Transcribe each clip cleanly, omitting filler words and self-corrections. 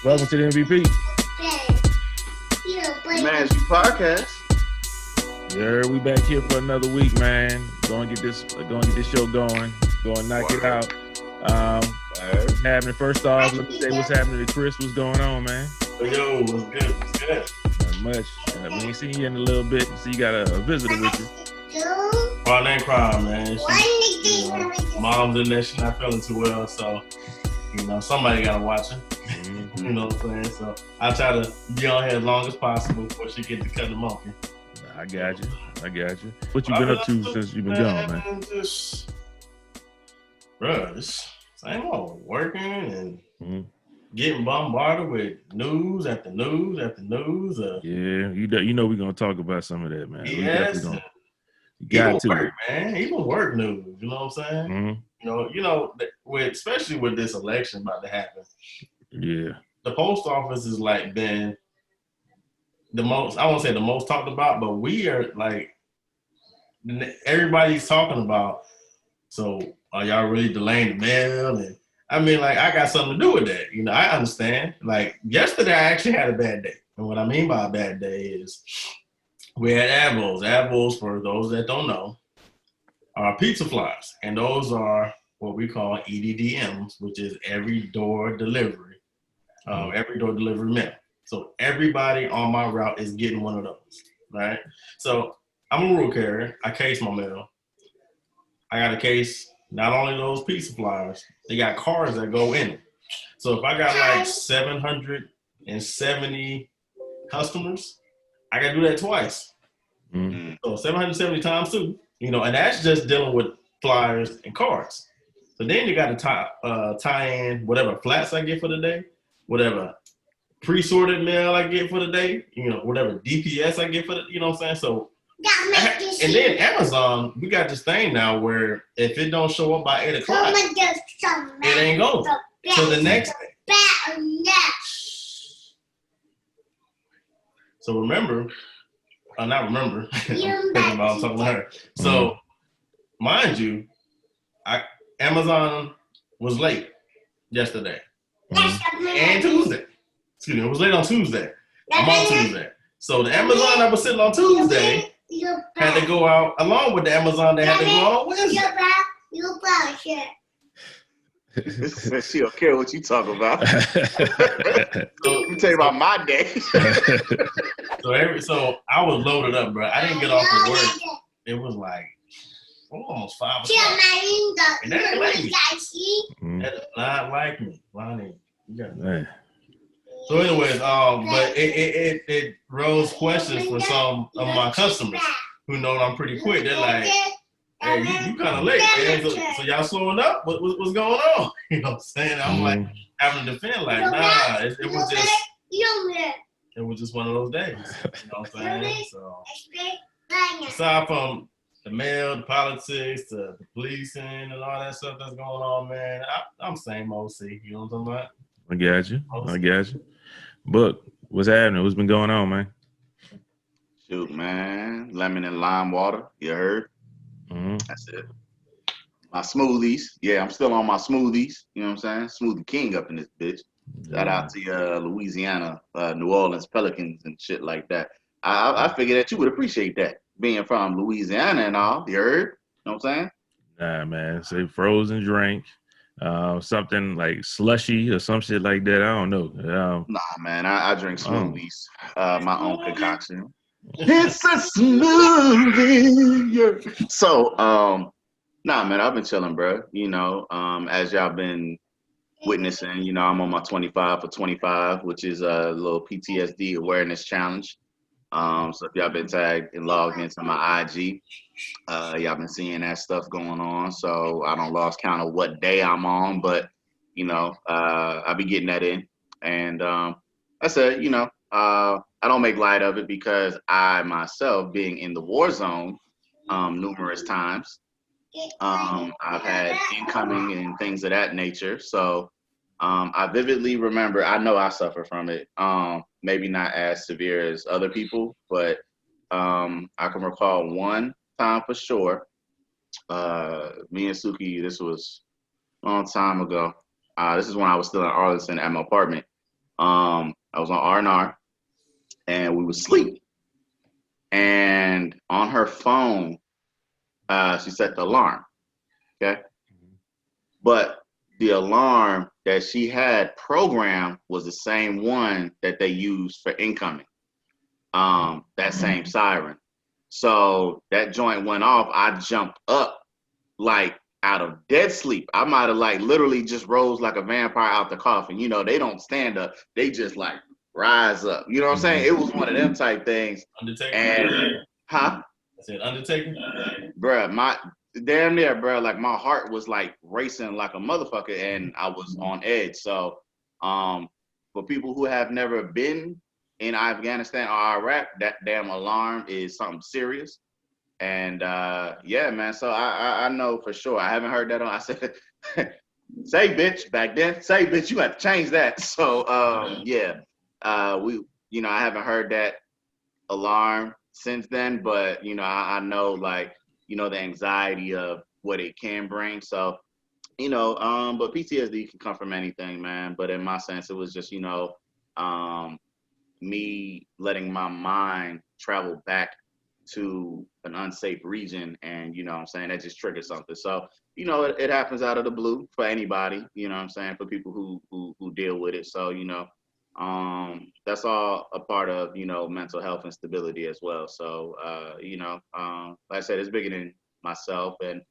Welcome to the MVP. Man's You podcast. Yeah, we back here for another week, man. Going to get this show going. Going to knock it out. What's happening? First off, let me say what's happening to Chris. What's going on, man? Yo, what's good? What's good? Not much. We ain't seen you in a little bit. So you got a visitor with you. Well, ain't crying, man. Mom's in there. She's not feeling too well, so somebody gotta watch her. Mm-hmm. You know what I'm saying? So I try to be on here as long as possible before she gets to cut the monkey. I got you. What you been up to since you've been gone, man? Just same old working and getting bombarded with news after news after news. Yeah, you know we're gonna talk about some of that, man. Yes. Got to. Work, man. Even work news. You know what I'm saying? Mm-hmm. Especially with this election about to happen. Yeah. The post office is like been the most, I won't say the most talked about, but we are like, everybody's talking about, so are y'all really delaying the mail? And I mean, like, I got something to do with that. I understand. Like, yesterday I actually had a bad day. And what I mean by a bad day is we had avos. Avos, for those that don't know, are pizza flyers. And those are what we call EDDMs, which is every door delivery mail. So everybody on my route is getting one of those, right? So I'm a rural carrier. I case my mail. I got to case not only those pizza flyers, they got cars that go in it. So if I got like 770 customers, I got to do that twice. Mm-hmm. So 770 times 2, and that's just dealing with flyers and cards. So then you got to tie in whatever flats I get for the day, whatever pre-sorted mail I get for the day, whatever DPS I get for the, you know what I'm saying? So, and then Amazon, we got this thing now where if it don't show up by 8 o'clock, it ain't going. So the next day. So not remember, I'm talking to her. So, mind you, Amazon was late yesterday and Tuesday. Excuse me, it was late on Tuesday. I'm on Tuesday. So the Amazon that was sitting on Tuesday had to go out along with the Amazon that had to go out on Wednesday. She don't care what you talk about. Let me tell you about my day. So I was loaded up, bro. I didn't get off of work. It was like almost 5 o'clock. And that ain't like me. That is not like me. Lonnie, you got it. So anyways, but it rose questions for some of my customers who know I'm pretty quick. They're like, hey, you kind of late. Man. So y'all slowing up? What's going on? You know what I'm saying? I'm like having to defend, like, nah, it was just one of those days. You know what I'm saying? So aside from the mail, the politics, the policing, and all that stuff that's going on, man, I'm same OC. You know what I'm talking about? I got you. Book, what's happening? What's been going on, man? Shoot, man. Lemon and lime water. You heard? Mm-hmm. That's it. My smoothies. Yeah, I'm still on my smoothies. You know what I'm saying? Smoothie king up in this bitch. Shout out to Louisiana, New Orleans Pelicans and shit like that. I figured that you would appreciate that, being from Louisiana and all. You heard? You know what I'm saying? Nah, man. Say frozen drink. Something like slushy or some shit like that. I don't know. Nah, man. I drink smoothies. My own concoction. It's a smoothie. Yeah. So, nah, man. I've been chilling, bro. As y'all been witnessing, I'm on my 25 for 25, which is a little PTSD awareness challenge. So if y'all been tagged and logged into my IG, y'all been seeing that stuff going on. So I don't lost count of what day I'm on, but I be getting that in. And I said, I don't make light of it because I myself, being in the war zone numerous times, I've had incoming and things of that nature. So I vividly remember, I know I suffer from it. Maybe not as severe as other people, but I can recall one time for sure. Me and Suki, this was a long time ago. This is when I was still in Arlington at my apartment. I was on R&R, and we was asleep. And on her phone, she set the alarm. Okay, but the alarm that she had programmed was the same one that they used for incoming. That same siren. So that joint went off. I jumped up like out of dead sleep. I might have like literally just rose like a vampire out the coffin. You know, they don't stand up. They just like rise up. You know what I'm saying? It was one of them type things. Undertaker. And I said Undertaker. Bruh, my damn near, bruh. Like my heart was like racing like a motherfucker, and I was on edge. So, for people who have never been in Afghanistan or Iraq, that damn alarm is something serious. And yeah, man. So I know for sure. I haven't heard that on. I said, say bitch back then. Say bitch. You have to change that. So yeah, I haven't heard that alarm since then. But I know like the anxiety of what it can bring. So but PTSD can come from anything, man. But in my sense, it was just me letting my mind travel back to an unsafe region, and what I'm saying, that just triggered something. So it happens out of the blue for anybody, what I'm saying, for people who deal with it. So that's all a part of mental health and stability as well. So like I said, it's bigger than myself. And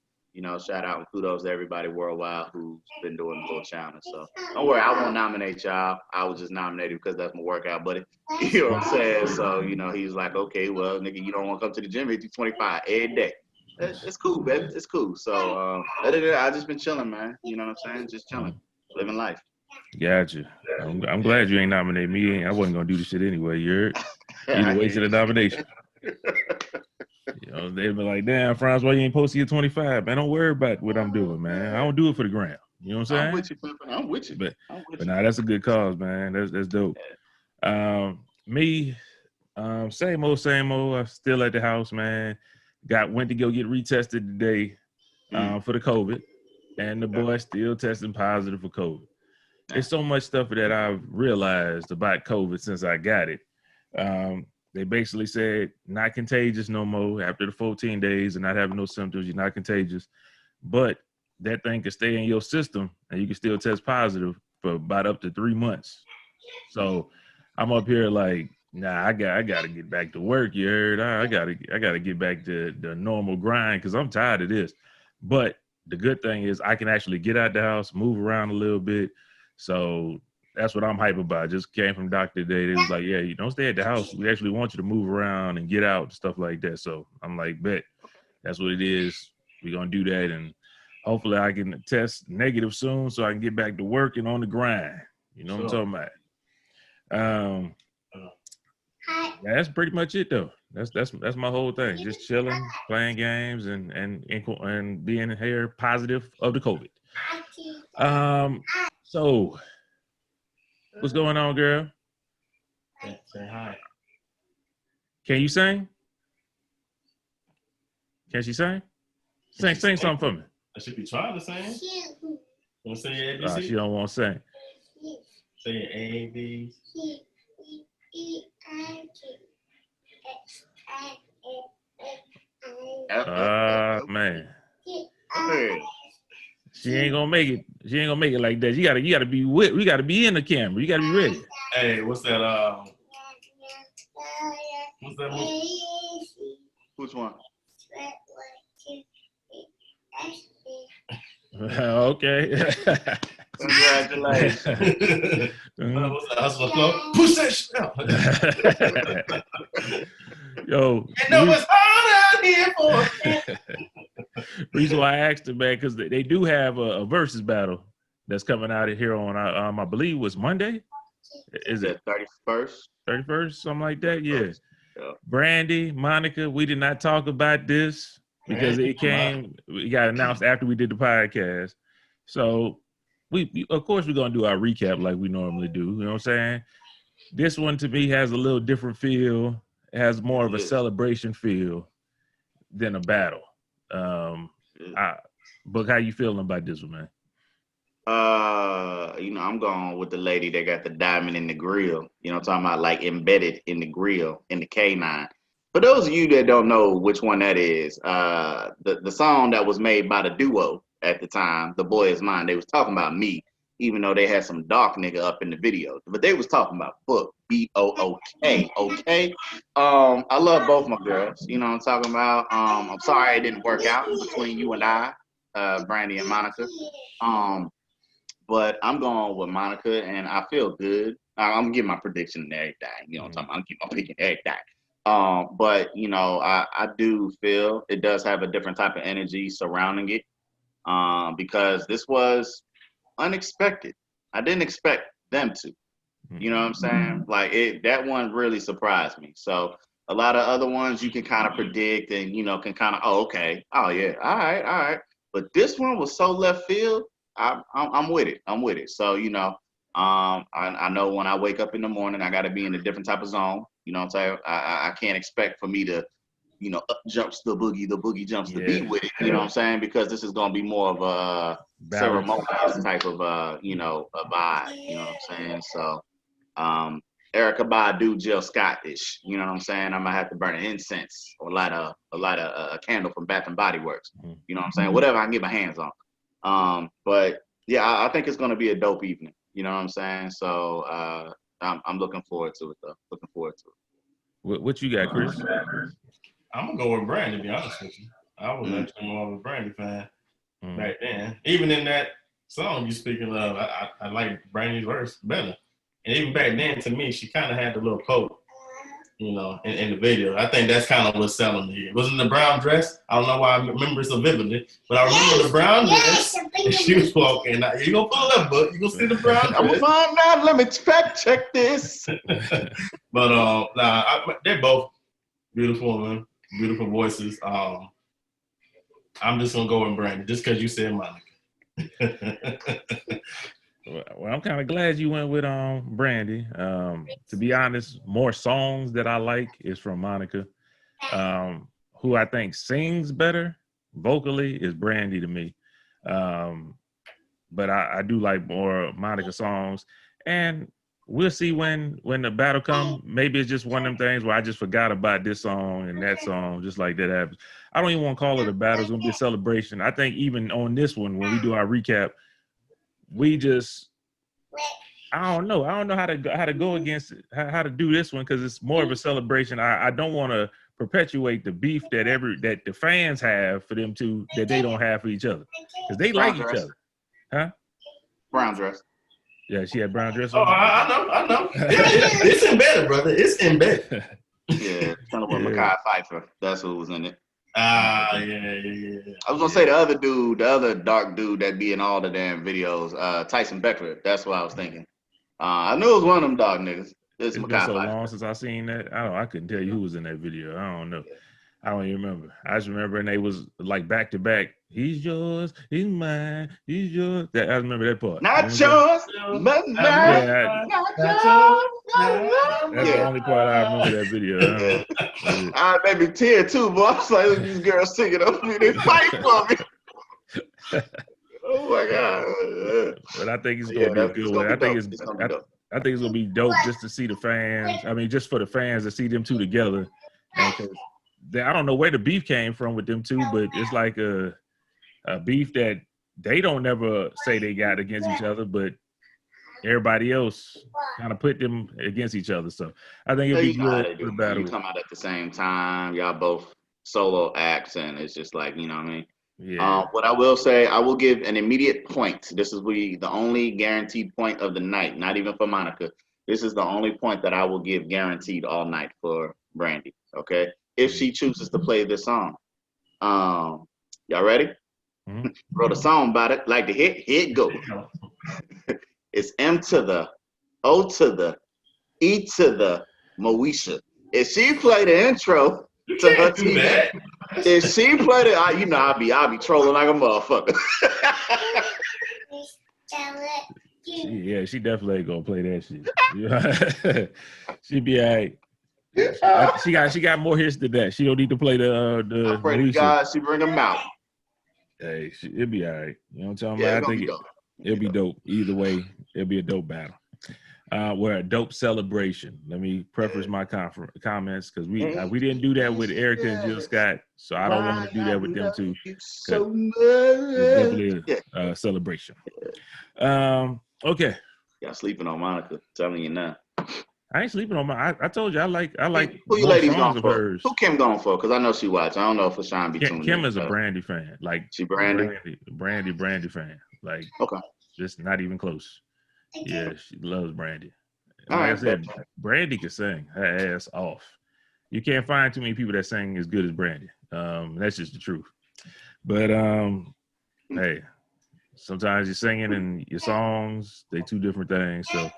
shout out and kudos to everybody worldwide who's been doing the little challenge. So don't worry, I won't nominate y'all. I was just nominated because that's my workout buddy. You know what I'm saying? So he's like, okay, well, nigga, you don't want to come to the gym, it's 25 every day. It's cool, baby. It's cool. So other than that, I just been chilling, man. You know what I'm saying? Just chilling, living life. Gotcha. I'm glad you ain't nominated me. I wasn't gonna do this shit anyway. You'd wasted a nomination. They'd be like, damn, Franz, why you ain't posting your 25? Man, don't worry about what I'm doing, man. I don't do it for the gram. You know what I'm saying? I'm with you. But nah, that's a good cause, man. That's dope. Me, same old. I'm still at the house, man. Went to go get retested today for the COVID, and the boy still testing positive for COVID. There's so much stuff that I've realized about COVID since I got it. They basically said not contagious no more after the 14 days and not having no symptoms. You're not contagious, but that thing can stay in your system and you can still test positive for about up to 3 months. So I'm up here like, nah, I gotta get back to work. You heard? I gotta get back to the normal grind because I'm tired of this. But the good thing is I can actually get out the house, move around a little bit. So that's what I'm hype about. Just came from doctor today. They was like, yeah, you don't stay at the house. We actually want you to move around and get out and stuff like that. So I'm like, bet. That's what it is. We're going to do that. And hopefully I can test negative soon so I can get back to work and on the grind. You know what I'm talking about? Yeah, that's pretty much it though. That's my whole thing. Just chilling, playing games and being here positive of the COVID. So what's going on, girl? Say hi. Can you sing? Can she sing? Sing something for me. I should be trying to sing. Want to say ABC? She don't want to sing. Say A, B. Man. She ain't gonna make it. She ain't gonna make it like that. You gotta be with. We gotta be in the camera. You gotta be ready. Hey, what's that? What's that movie? Which one? Okay. Congratulations. What's that? Hustle Flow? Push that shit out. Yo. You know what's hard out here for? Reason why I asked him, man, because they do have a versus battle that's coming out of here on, I believe it was Monday. Is it 31st? 31st, something like that? Yeah. Yeah. Brandy, Monica, we did not talk about this because it got announced after we did the podcast. So we of course we're gonna do our recap like we normally do. You know what I'm saying? This one to me has a little different feel. It has more of a celebration feel than a battle. But how you feeling about this one, man? I'm going with the lady that got the diamond in the grill. You know what I'm talking about? Like embedded in the grill in the K9. For those of you that don't know which one that is, the song that was made by the duo at the time, The Boy Is Mine, they was talking about me, even though they had some dark nigga up in the video. But they was talking about Book, B-O-O-K, okay? I love both my girls. You know what I'm talking about? I'm sorry it didn't work out between you and I, Brandy and Monica. But I'm going with Monica, and I feel good. I'm gonna give my prediction and everything. You know what I'm talking about? I'm keep on picking everything. But I do feel it does have a different type of energy surrounding it. Because this was unexpected. I didn't expect them to. You know what I'm saying? Like that one really surprised me. So a lot of other ones you can kind of predict and can kind of okay, oh yeah, all right. But this one was so left field. I'm with it. I'm with it. So I know when I wake up in the morning, I got to be in a different type of zone. You know what I'm saying? I can't expect for me to up jumps the boogie jumps the beat with it. You know what I'm saying? Because this is gonna be more of a ceremonious type of a vibe. You know what I'm saying? So Erica Badu, Jill Scott-ish. You know what I'm saying? I might have to burn an incense or light a candle from Bath and Body Works. You know what I'm saying? Whatever I can get my hands on. But yeah, I think it's gonna be a dope evening. You know what I'm saying? So I'm looking forward to it though. Looking forward to it. What you got, Chris? I'm gonna go with Brandy, to be honest with you. I was actually more of a Brandy fan back then. Even in that song you speaking of, I like Brandy's verse better. And even back then, to me, she kind of had the little coat, in the video. I think that's kind of what's selling me. It wasn't the brown dress. I don't know why I remember it so vividly, but I remember the brown dress. And she was walking. Now, you gonna pull up, but you gonna see the brown dress. I'm gonna find out. Let me fact check this. But they're both beautiful women. Beautiful voices. I'm just gonna go with Brandy just because you said Monica. Well, I'm kind of glad you went with Brandy. To be honest, more songs that I like is from Monica. Who I think sings better vocally is Brandy to me. But I do like more Monica songs, and we'll see when the battle comes. Maybe it's just one of them things where I just forgot about this song and that song, just like that happens. I don't even want to call it a battle. It's going to be a celebration. I think even on this one, when we do our recap, I don't know how to go against it, how to do this one, because it's more of a celebration. I don't want to perpetuate the beef that the fans have for them two that they don't have for each other, because they like each other. Huh? Brown dress. Yeah, she had brown dress on. Oh, I know. It's embedded, brother. It's embedded. Yeah, kind of with Mekhi Phifer. That's who was in it. Yeah. I was gonna say the other dark dude that be in all the damn videos, Tyson Beckford. That's what I was thinking. I knew it was one of them dog niggas. It's been so long since I seen that. I couldn't tell you who was in that video. I don't know. I don't even remember. I just remember, and they was like back to back. He's yours, he's mine, he's yours. I remember that part. Not yours, but mine. That's the only part I remember that video. I made me tear too, boy. I was like, look at these girls singing over me. They fight for me. Oh my God. But I think it's gonna be a good one. I think it's gonna be dope just to see the fans. I mean, just for the fans to see them two together. And I don't know where the beef came from with them two, but it's like a beef that they don't never say they got against each other, but everybody else kind of put them against each other. So I think it'll be good for the battle. You come out at the same time, y'all both solo acts, and it's just like, you know what I mean? Yeah. What I will say, I will give an immediate point. This is the only guaranteed point of the night, not even for Monica. This is the only point that I will give guaranteed all night for Brandy, okay? If she chooses to play this song. Y'all ready? Mm-hmm. Wrote a song about it. Like the hit go. It's M to the O to the E to the Moesha. If she play the intro to her TV, if she play it, I'll be trolling like a motherfucker. She definitely ain't gonna play that shit. She be all right. She got more hits than that. She don't need to play the. I pray to God she bring them out. Hey, it'll be all right. You know what I'm talking about? It'll be dope. Either way, it'll be a dope battle. We're a dope celebration. Let me preface my comments because we didn't do that with Erica and Jill Scott, so I don't want to do that with them too. So it's definitely much. a celebration. Okay. Y'all sleeping on Monica? Telling you now. I ain't sleeping on my. I told you I like who you more ladies songs going of for? hers. Who Kim going for? Because I know she watch. I don't know if Fashawn be tuned Kim in. is a Brandy fan. Like she Brandy fan. Like okay. Just not even close. Yeah, she loves Brandy. All like right, I said, Brandy can sing her ass off. You can't find too many people that sing as good as Brandy. That's just the truth. But hey, sometimes you're singing and your songs, they two different things. So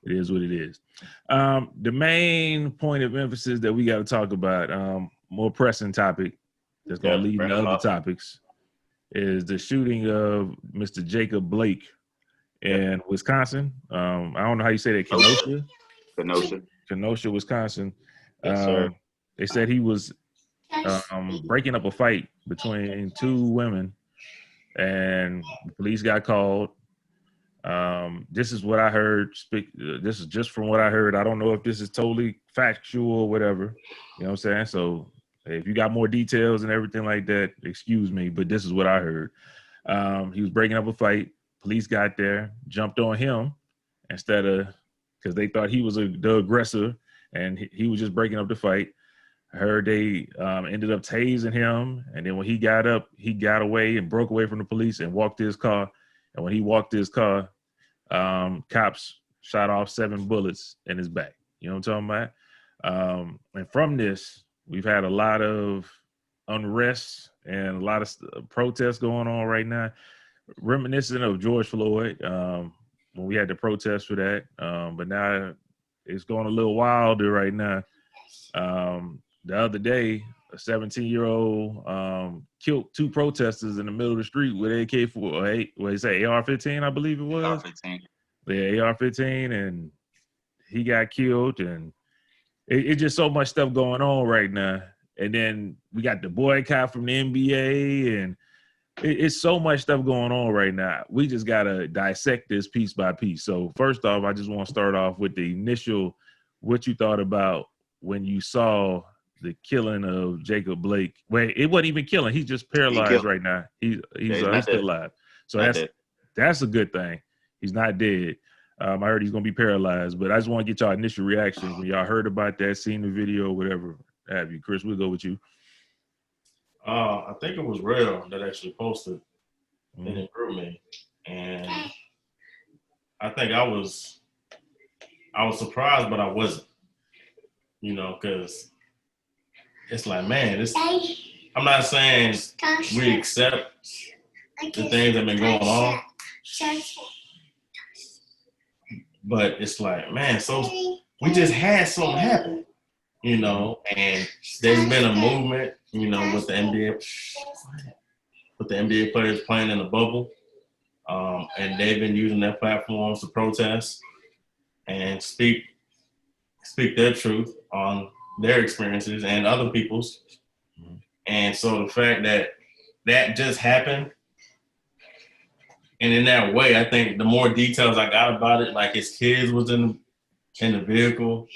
it is what it is. The main point of emphasis that we got to talk about, more pressing topic that's going to lead into other topics, is the shooting of Mr. Jacob Blake in Wisconsin. I don't know how you say that. Kenosha, Wisconsin. Yes, sir. They said he was breaking up a fight between two women, and the police got called. This is what I heard. This is just from what I heard. I don't know if this is totally factual or whatever. You know what I'm saying? So if you got more details and everything like that, excuse me, but this is what I heard. He was breaking up a fight. Police got there, jumped on him instead of, because they thought he was the aggressor and he was just breaking up the fight. I heard they ended up tasing him, and then when he got up, he got away and broke away from the police and walked to his car. And when he walked to his car, cops shot off 7 bullets in his back. You know what I'm talking about? And from this, we've had a lot of unrest and a lot of protests going on right now, reminiscent of George Floyd, when we had to protest for that. But now it's going a little wilder right now. The other day, a 17-year-old killed 2 protesters in the middle of the street with AK-48, what is that, AR-15, I believe it was? AR-15. Yeah, AR-15, and he got killed, and it's just so much stuff going on right now. And then we got the boycott from the NBA, and it's so much stuff going on right now. We just got to dissect this piece by piece. So first off, I just want to start off with the initial, what you thought about when you saw the killing of Jacob Blake. Wait, it wasn't even killing. He's just paralyzed right now. He's still alive. So that's a good thing. He's not dead. I heard he's going to be paralyzed, but I just want to get y'all initial reactions when y'all heard about that, seen the video, whatever have you. Chris, we'll go with you. I think it was Real that actually posted in the group me, and I think I was surprised, but I wasn't, because it's like, man, I'm not saying we accept the things that have been going on, but it's like, man, so we just had something happen, and there's been a movement, with the NBA players playing in the bubble, and they've been using their platforms to protest and speak their truth on their experiences and other people's. And so the fact that just happened, and in that way, I think the more details I got about it, like his kids was in the vehicle.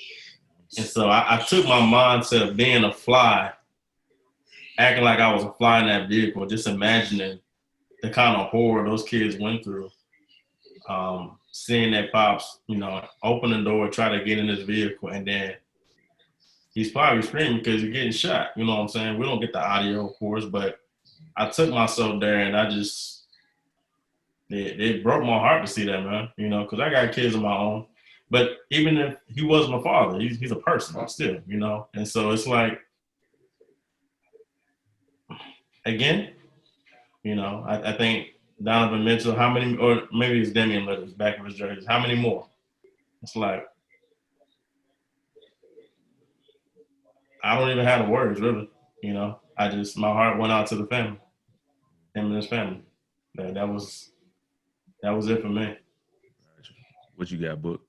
And so I took my mindset of being a fly, acting like I was a fly in that vehicle, just imagining the kind of horror those kids went through. Seeing their pops, open the door, try to get in his vehicle, and then he's probably screaming because he's getting shot. You know what I'm saying? We don't get the audio, of course, but I took myself there, and I just, it broke my heart to see that, man, because I got kids of my own. But even if he wasn't a father, he's a person still, And so it's like, again, I think Donovan Mitchell, how many, or maybe it's Damian Lillard's back of his jerseys, how many more? It's like, I don't even have the words, really. My heart went out to the family, him and his family. That was it for me. What you got, Book?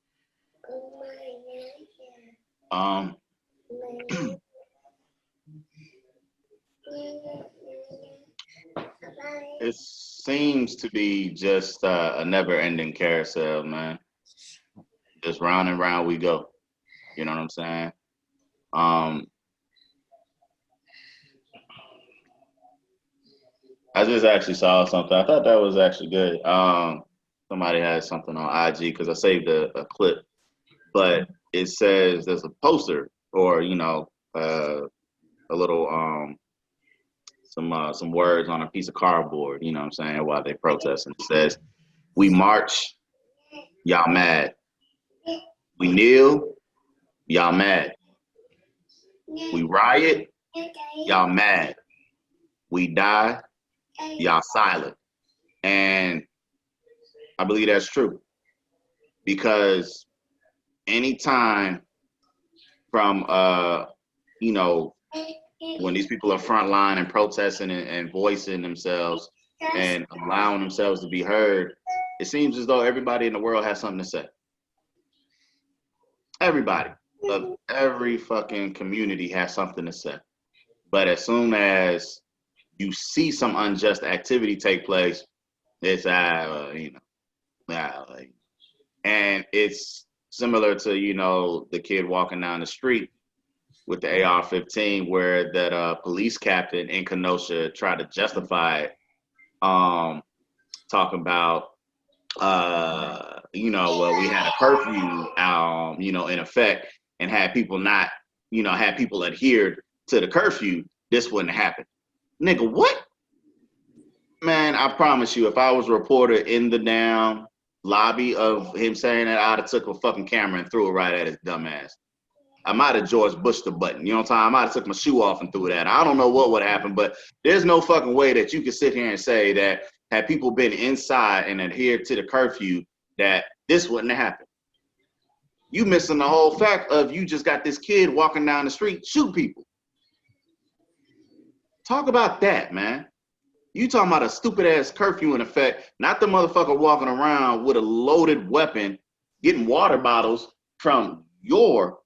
It seems to be just a never-ending carousel, man. Just round and round we go. You know what I'm saying? Um, I just actually saw something. I thought that was actually good. Somebody had something on IG because I saved a clip, but it says there's a poster or a little some words on a piece of cardboard. You know what I'm saying? While they protest, and it says, "We march, y'all mad. We kneel, y'all mad. We riot, y'all mad. We die, y'all silent." And I believe that's true because anytime from you know when these people are frontline and protesting and voicing themselves and allowing themselves to be heard, it seems as though everybody in the world has something to say. Everybody of every fucking community has something to say. But as soon as you see some unjust activity take place, it's like, and it's similar to the kid walking down the street with the AR-15, where that police captain in Kenosha tried to justify it, talking about well, we had a curfew in effect, and had people not had people adhered to the curfew, this wouldn't happen. Nigga, what? Man, I promise you, if I was a reporter in the damn lobby of him saying that, I'd have took a fucking camera and threw it right at his dumb ass. I might have George Bush the button. You know what I'm saying? I might have took my shoe off and threw it at. I don't know what would happen, but there's no fucking way that you could sit here and say that had people been inside and adhered to the curfew, that this wouldn't have happened. You missing the whole fact of you just got this kid walking down the street, shoot people. Talk about that, man. You talking about a stupid ass curfew in effect, not the motherfucker walking around with a loaded weapon, getting water bottles from your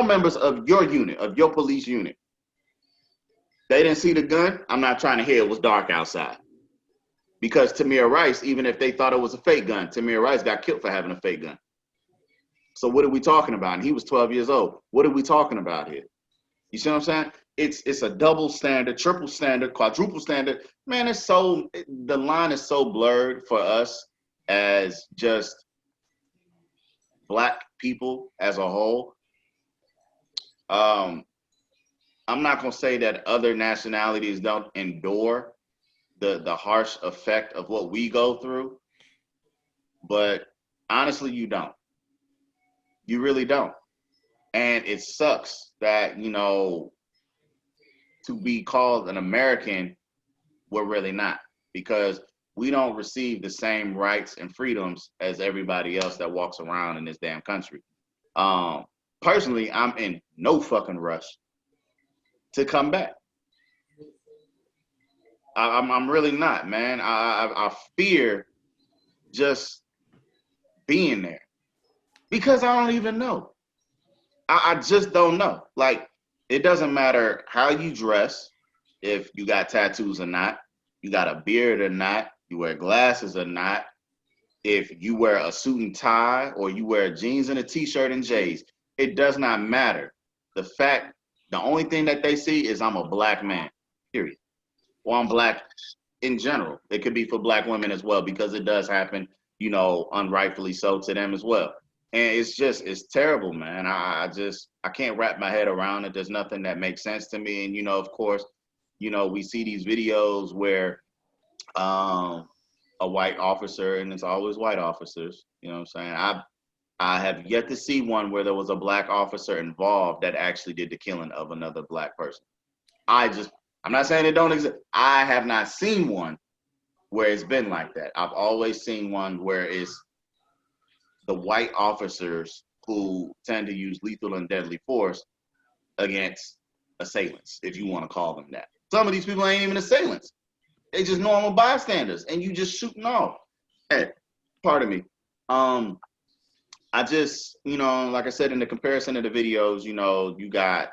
members of your unit, of your police unit. They didn't see the gun. I'm not trying to hear it was dark outside. Because Tamir Rice, even if they thought it was a fake gun, Tamir Rice got killed for having a fake gun. So what are we talking about? And he was 12 years old. What are we talking about here? You see what I'm saying? It's a double standard, triple standard, quadruple standard. Man, the line is so blurred for us as just Black people as a whole. I'm not gonna say that other nationalities don't endure the harsh effect of what we go through, but honestly, you don't. You really don't. And it sucks that, to be called an American, we're really not, because we don't receive the same rights and freedoms as everybody else that walks around in this damn country. Personally, I'm in no fucking rush to come back. I'm really not, man. I fear just being there because I don't even know. I just don't know. Like, it doesn't matter how you dress, if you got tattoos or not, you got a beard or not, you wear glasses or not, if you wear a suit and tie or you wear jeans and a t-shirt and J's. It does not matter. The only thing that they see is I'm a Black man, period. Or I'm Black in general. It could be for Black women as well, because it does happen, unrightfully so to them as well. And it's terrible, man. I can't wrap my head around it. There's nothing that makes sense to me. And, of course, we see these videos where a white officer, and it's always white officers, you know what I'm saying? I have yet to see one where there was a Black officer involved that actually did the killing of another Black person. I'm not saying it don't exist. I have not seen one where it's been like that. I've always seen one where it's the white officers who tend to use lethal and deadly force against assailants, if you want to call them that. Some of these people ain't even assailants. They just normal bystanders, and you just shooting off. Hey, pardon me. I just, like I said in the comparison of the videos, you got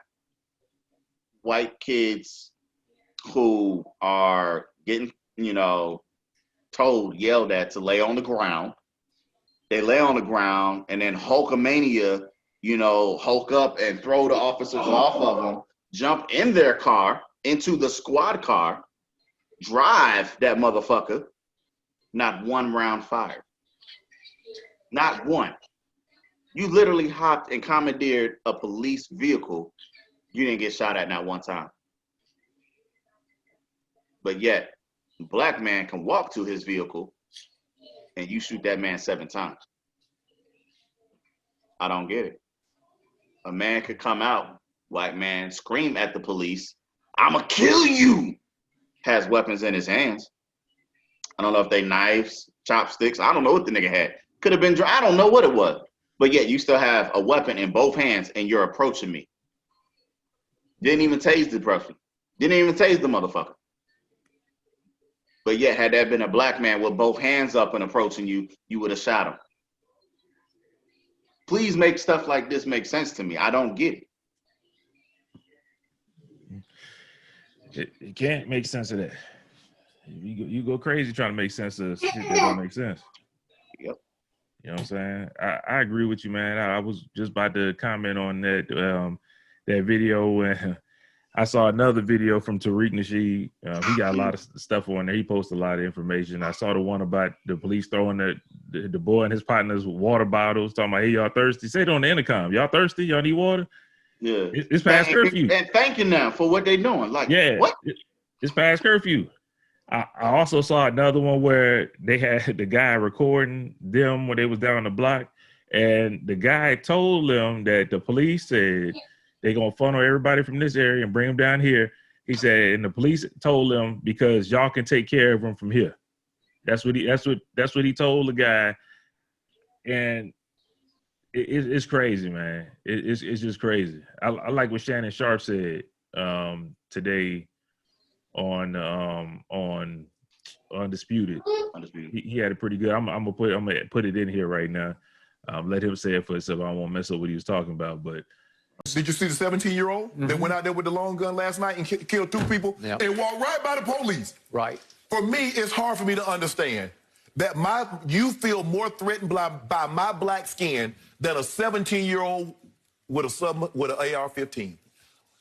white kids who are getting, yelled at to lay on the ground. They lay on the ground, and then Hulkamania, Hulk up and throw the officers off of them, jump in their car, into the squad car, drive that motherfucker. Not one round fired. Not one. You literally hopped and commandeered a police vehicle. You didn't get shot at not one time. But yet, a black man can walk to his vehicle and you shoot that man 7 times. I don't get it. A man could come out, black man, scream at the police, "I'ma kill you," has weapons in his hands. I don't know if they knives, chopsticks. I don't know what the nigga had. Could have been, I don't know what it was. But yet you still have a weapon in both hands and you're approaching me. Didn't even tase the person. Didn't even tase the motherfucker. But yet, had that been a black man with both hands up and approaching you, you would have shot him. Please make stuff like this make sense to me. I don't get it. It can't make sense of that. You go crazy trying to make sense of shit that don't make sense. Yep. You know what I'm saying? I agree with you, man. I was just about to comment on that video, and I saw another video from Tariq Nasheed. He got a lot of stuff on there. He posted a lot of information. I saw the one about the police throwing the boy and his partners with water bottles, talking about, "Hey, y'all thirsty?" Say it on the intercom. "Y'all thirsty? Y'all need water?" Yeah. It's past curfew. And thank you now for what they doing. Like, yeah, what? It's past curfew. I also saw another one where they had the guy recording them when they was down the block, and the guy told them that the police said they're gonna funnel everybody from this area and bring them down here. He said, and the police told them, because y'all can take care of them from here. That's what he told the guy, and it's crazy, man. It's just crazy. I like what Shannon Sharp said today on Undisputed. He had it pretty good. I'm gonna put it in here right now. Let him say it for himself. I won't mess up what he was talking about, but. Did you see the 17-year-old that went out there with the long gun last night and killed 2 people and walked right by the police? Right. For me, it's hard for me to understand that you feel more threatened by my black skin than a 17-year-old with an AR-15.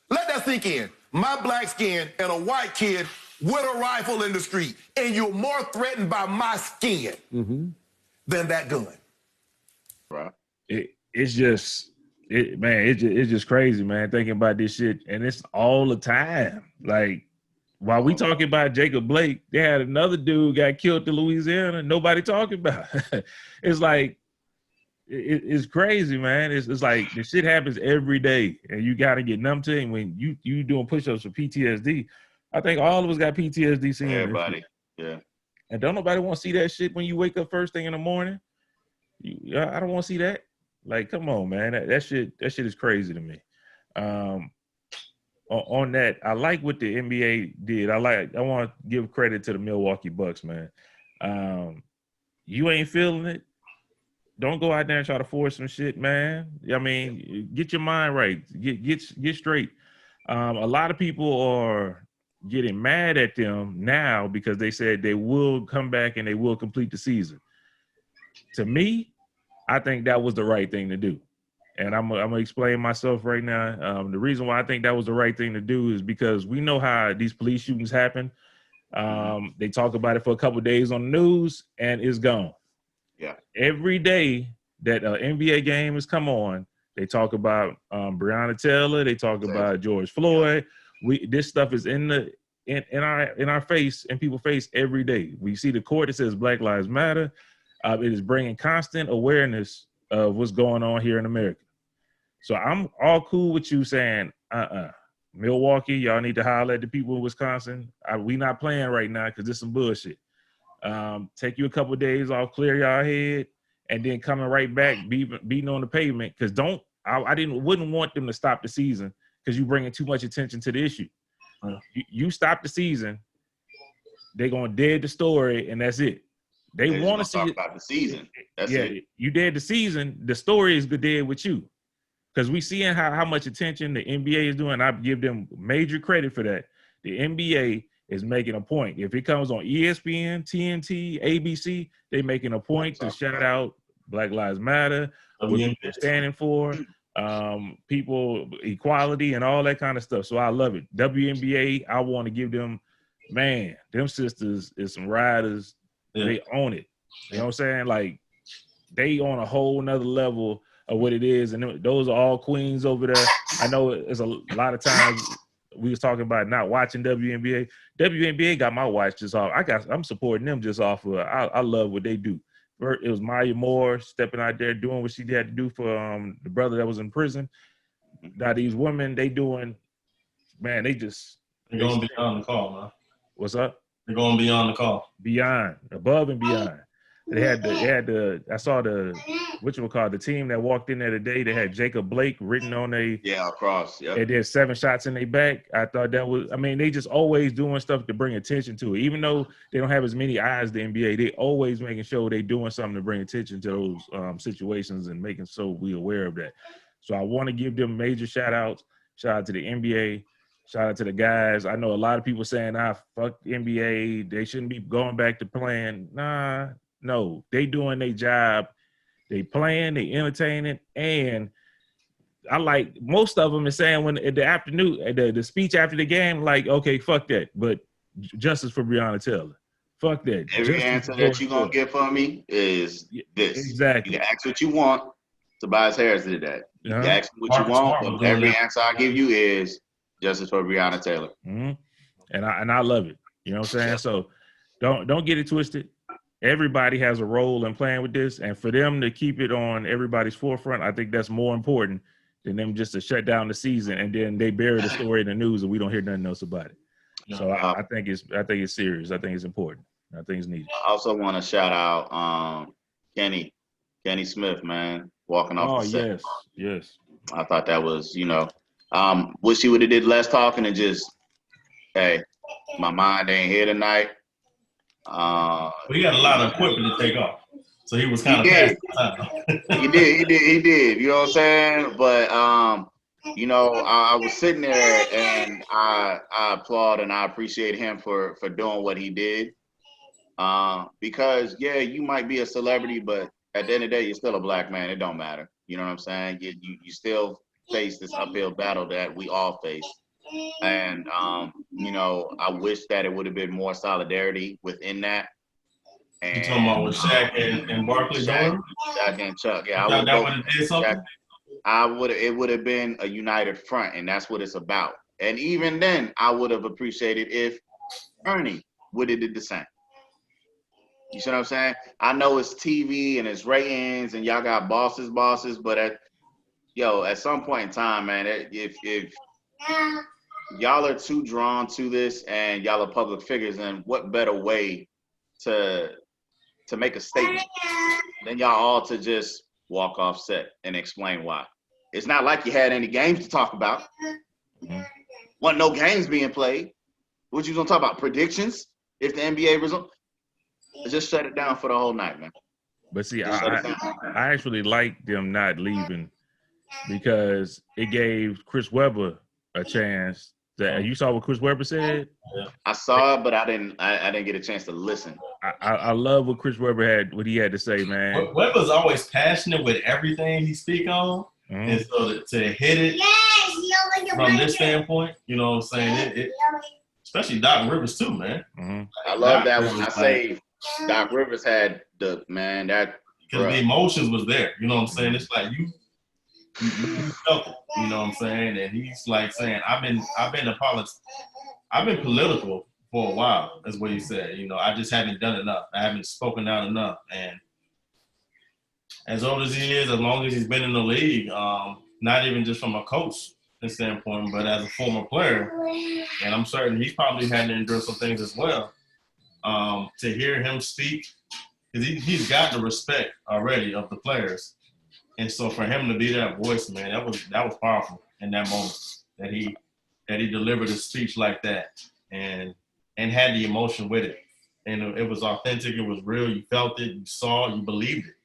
Let that sink in. My black skin and a white kid with a rifle in the street, and you're more threatened by my skin than that gun. Right. It's just crazy, man, thinking about this shit. And it's all the time. Like, while we talking about Jacob Blake, they had another dude got killed in Louisiana, nobody talking about. It's like, it's crazy, man. It's like the shit happens every day, and you got to get numb to it. When you doing push-ups for PTSD, I think all of us got PTSD seeing everybody. Yeah. And don't nobody want to see that shit when you wake up first thing in the morning. I don't want to see that. Like, come on, man. That shit is crazy to me. On that, I like what the NBA did. I want to give credit to the Milwaukee Bucks, man. You ain't feeling it, don't go out there and try to force some shit, man. I mean, get your mind right. Get straight. A lot of people are getting mad at them now because they said they will come back and they will complete the season. To me, I think that was the right thing to do. And I'm gonna explain myself right now. The reason why I think that was the right thing to do is because we know how these police shootings happen. They talk about it for a couple of days on the news and it's gone. Yeah. Every day that an NBA game has come on, they talk about Breonna Taylor. They talk about George Floyd. This stuff is in our face, in people's face every day. We see the court that says Black Lives Matter. It is bringing constant awareness of what's going on here in America. So I'm all cool with you saying, Milwaukee, y'all need to holler at the people in Wisconsin. We not playing right now because this is some bullshit. Take you a couple of days off, clear y'all head, and then coming right back, beating on the pavement. Because wouldn't want them to stop the season because you bringing too much attention to the issue. You stop the season, they're gonna dead the story, and that's it. They want to see talk about the season. That's it. You dead the season. The story is dead with you, because we seeing how much attention the NBA is doing. I give them major credit for that. the NBA is making a point. If it comes on ESPN, TNT, ABC, they making a point to shout out Black Lives Matter, what people are standing for, people equality and all that kind of stuff. So I love it. WNBA, I want to give them, man, them sisters is some riders. Yeah. They own it. You know what I'm saying? Like they on a whole nother level of what it is, and those are all queens over there. I know it's a lot of times we was talking about not watching WNBA. WNBA got my watch just off. I'm supporting them just off of. I love what they do. It was Maya Moore stepping out there doing what she had to do for the brother that was in prison. Now these women, they doing, man, they're going beyond the call, man. What's up? They're going beyond the call. Beyond, above and beyond. They had the I saw the the team that walked in there today. They had Jacob Blake written on across. Yeah. They did 7 shots in their back. I thought that was, I mean, they just always doing stuff to bring attention to it. Even though they don't have as many eyes the NBA, they always making sure they doing something to bring attention to those situations and making so we aware of that. So I want to give them major shout outs. Shout out to the NBA. Shout out to the guys. I know a lot of people saying, fuck the NBA. They shouldn't be going back to playing. Nah. No, they doing their job. They playing, they entertaining, and I like most of them is saying when in the afternoon, the speech after the game, like, okay, fuck that, but justice for Breonna Taylor. Fuck that. Every answer that you're gonna get from me is this. Exactly. You can ask what you want. Tobias Harris did that. You can ask what you want, but every answer I give you is justice for Breonna Taylor. Mm-hmm. And I love it. You know what I'm saying? So don't get it twisted. Everybody has a role in playing with this, and for them to keep it on everybody's forefront, I think that's more important than them just to shut down the season and then they bury the story in the news and we don't hear nothing else about it. So I think it's serious. I think it's important. I think it's needed. I also want to shout out Kenny Smith, man, walking off the set. Yes. I thought that was, wish he would have did less talking and just, hey, my mind ain't here tonight. He got a lot of equipment to take off, so he was kind of past the time. He did. You know what I'm saying? But I was sitting there and I applaud and I appreciate him for doing what he did. Because you might be a celebrity, but at the end of the day, you're still a black man. It don't matter. You know what I'm saying? You still face this uphill battle that we all face. And I wish that it would have been more solidarity within that. And you talking about with Shaq and Barkley going? Shaq and Chuck, yeah. That would have did something? It would have been a united front, and that's what it's about. And even then, I would have appreciated if Ernie would have did the same. You see what I'm saying? I know it's TV and it's ratings, and y'all got bosses, but at some point in time, man, if y'all are too drawn to this and y'all are public figures, and what better way to make a statement than y'all all to just walk off set and explain why. It's not like you had any games to talk about. Mm-hmm. Wasn't no games being played. What you gonna talk about? Predictions? If the NBA result? Just shut it down for the whole night, man. But see, I actually like them not leaving because it gave Chris Webber a chance. You saw what Chris Webber said? I saw it, but I didn't get a chance to listen. I love what Chris Webber what he had to say, man. Webber's always passionate with everything he speak on. Mm-hmm. And so to hit it from this standpoint, you know what I'm saying? It especially Doc Rivers too, man. Mm-hmm. I love Doc that one. I say Doc Rivers had because the emotions was there. You know what I'm saying? It's like you felt it, you know what I'm saying? And he's like saying, I've been political for a while, is what he said. I just haven't done enough. I haven't spoken out enough. And as old as he is, as long as he's been in the league, not even just from a coach standpoint, but as a former player, and I'm certain he's probably had to endure some things as well. To hear him speak, because he's got the respect already of the players. And so for him to be that voice, man, that was powerful in that moment that he delivered a speech like that and had the emotion with it. And it was authentic, it was real, you felt it, you saw it, you believed it,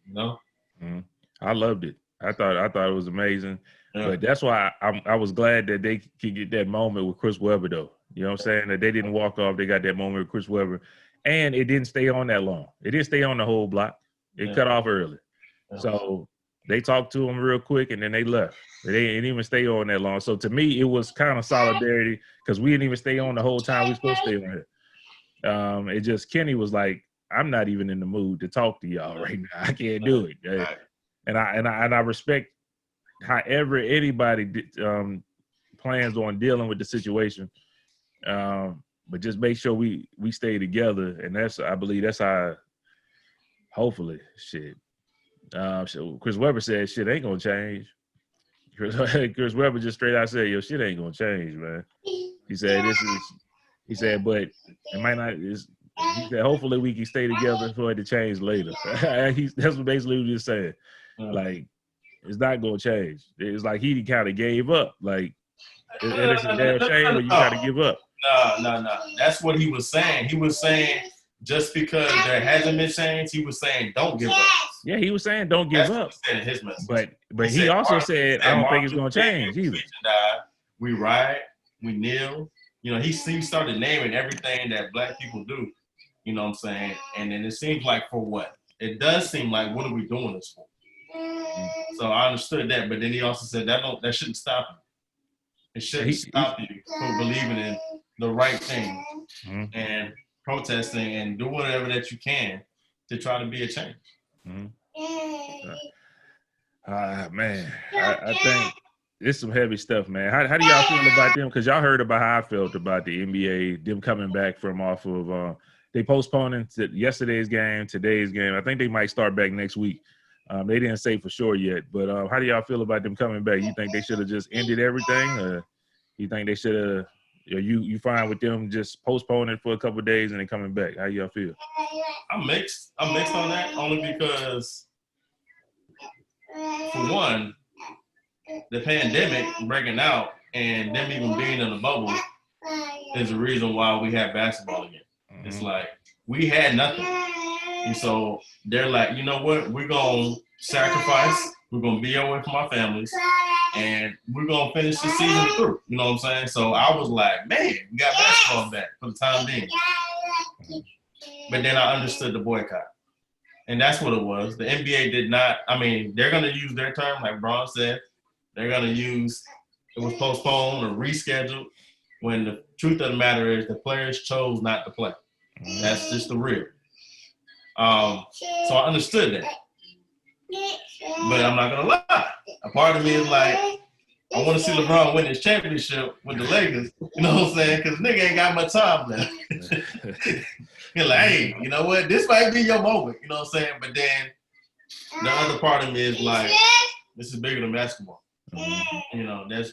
I loved it. I thought it was amazing. Yeah. But that's why I was glad that they could get that moment with Chris Webber, though. You know what I'm saying? That they didn't walk off. They got that moment with Chris Webber. And it didn't stay on that long. It didn't stay on the whole block. It cut off early. So they talked to him real quick, and then they left. They didn't even stay on that long. So to me, it was kind of solidarity because we didn't even stay on the whole time we supposed to stay on here. It just, Kenny was like, I'm not even in the mood to talk to y'all right now. I can't do it. And I respect however anybody plans on dealing with the situation. But just make sure we stay together. And I believe that's how, hopefully, shit. So Chris Webber said shit ain't gonna change. Chris Webber just straight out said, yo, shit ain't gonna change, man. He said, but it might not, he said, hopefully we can stay together for it to change later. That's what basically what he was saying. Like, it's not gonna change. It's like he kind of gave up. Like, it's a damn shame, but you gotta give up. No. That's what he was saying. He was saying just because there hasn't been change, he was saying don't give up. Yeah, he was saying don't give up. In his message. But he also said I don't think it's gonna change either. We riot, we kneel. You know, he started naming everything that Black people do. You know what I'm saying? And then it seems like for what? It does seem like what are we doing this for? So I understood that, but then he also said that shouldn't stop you. It shouldn't stop you from believing in the right thing and protesting and do whatever that you can to try to be a change. Man, I think it's some heavy stuff, man. How do y'all feel about them? Because y'all heard about how I felt about the NBA, them coming back from off of they postponing yesterday's game, today's game. I think they might start back next week. They didn't say for sure yet, but how do y'all feel about them coming back? You think they should have just ended everything, or you think they should have? You fine with them just postponing for a couple of days and then coming back? How y'all feel? I'm mixed on that only because, for one, the pandemic breaking out and them even being in the bubble is the reason why we have basketball again. It's like we had nothing. And so they're like, you know what? We're going to sacrifice. We're going to be away from our families. And we're going to finish the season through. You know what I'm saying? So I was like, man, we got basketball back for the time being. But then I understood the boycott. And that's what it was. The NBA did not, they're going to use their term, like Braun said. They're going to use, it was postponed or rescheduled, when the truth of the matter is the players chose not to play. That's just the real. So I understood that. But I'm not going to lie. A part of me is like, I want to see LeBron win his championship with the Lakers. You know what I'm saying? Because nigga ain't got much time left. You're like, hey, you know what? This might be your moment. You know what I'm saying? But then the other part of me is like, this is bigger than basketball. You know, let's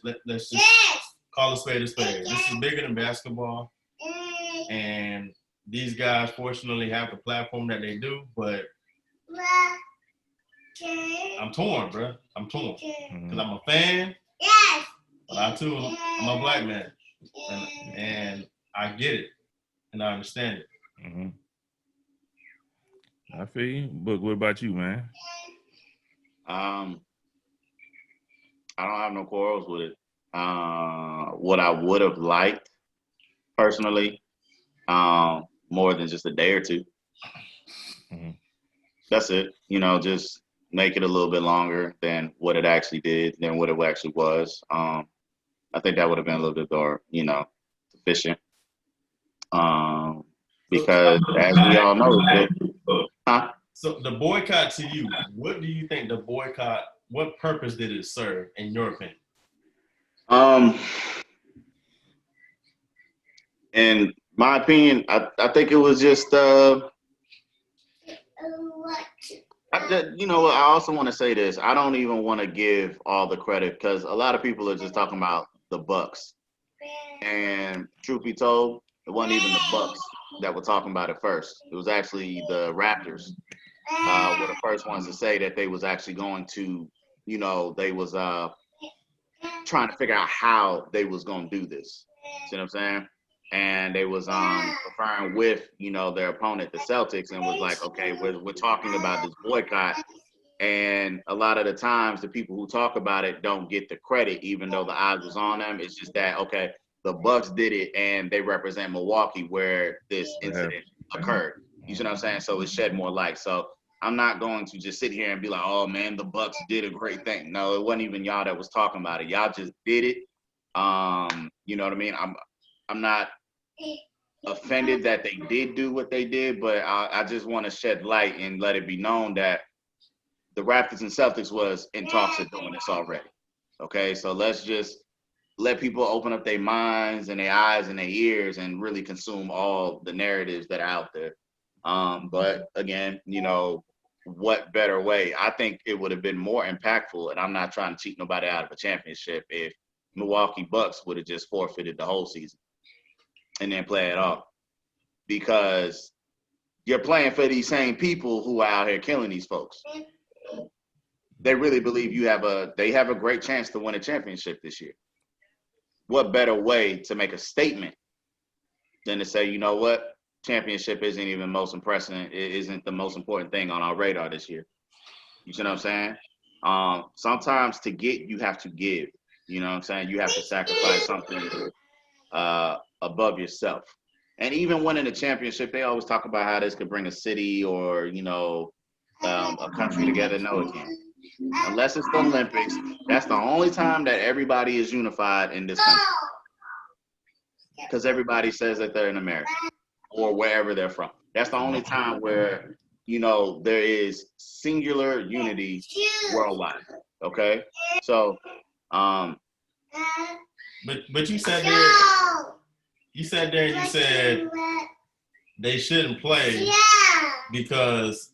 just call a spade a spade. This is bigger than basketball. And these guys fortunately have the platform that they do, but I'm torn, bro. I'm torn. Because I'm a fan, but I'm a Black man. And I get it, and I understand it. I feel you. But what about you, man? I don't have no quarrels with it. What I would have liked, personally, more than just a day or two. That's it. You know, just make it a little bit longer than what it actually did, than what it actually was. I think that would have been a little bit more, sufficient. Because as we all know, So the boycott to you, what do you think the boycott, what purpose did it serve, in your opinion? In my opinion, I think it was just, I also want to say this. I don't even want to give all the credit because a lot of people are just talking about the Bucks. And truth be told, it wasn't even the Bucks that were talking about it first. It was actually the Raptors were the first ones to say that they was actually going to, they was trying to figure out how they was going to do this. See what I'm saying? And they was conferring with, their opponent, the Celtics, and was like, okay, we're talking about this boycott And a lot of the times, the people who talk about it don't get the credit, even though the eyes was on them. It's just that, okay, the Bucks did it, and they represent Milwaukee where this incident occurred. You see what I'm saying? So it shed more light. So I'm not going to just sit here and be like, oh man, the Bucks did a great thing. No, it wasn't even y'all that was talking about it. Y'all just did it. You know what I mean? I'm not offended that they did do what they did, but I just want to shed light and let it be known that the Raptors and Celtics was in talks of doing this already. Okay, so let's just let people open up their minds and their eyes and their ears and really consume all the narratives that are out there. But again, you know, what better way? I think it would have been more impactful, and I'm not trying to cheat nobody out of a championship, if Milwaukee Bucks would have just forfeited the whole season and then play it off. Because you're playing for these same people who are out here killing these folks. They really believe they have a great chance to win a championship this year. What better way to make a statement than to say, you know what, championship isn't even most impressive. It isn't the most important thing on our radar this year. You see what I'm saying? Sometimes to get, you have to give. You know what I'm saying? You have to sacrifice something above yourself. And even winning a championship, they always talk about how this could bring a city or, you know, a country together. No, it can't. Unless it's the Olympics, that's the only time that everybody is unified in this country. Because everybody says that they're in America or wherever they're from. That's the only time where, you know, there is singular unity worldwide. Okay? So, but you said they shouldn't play because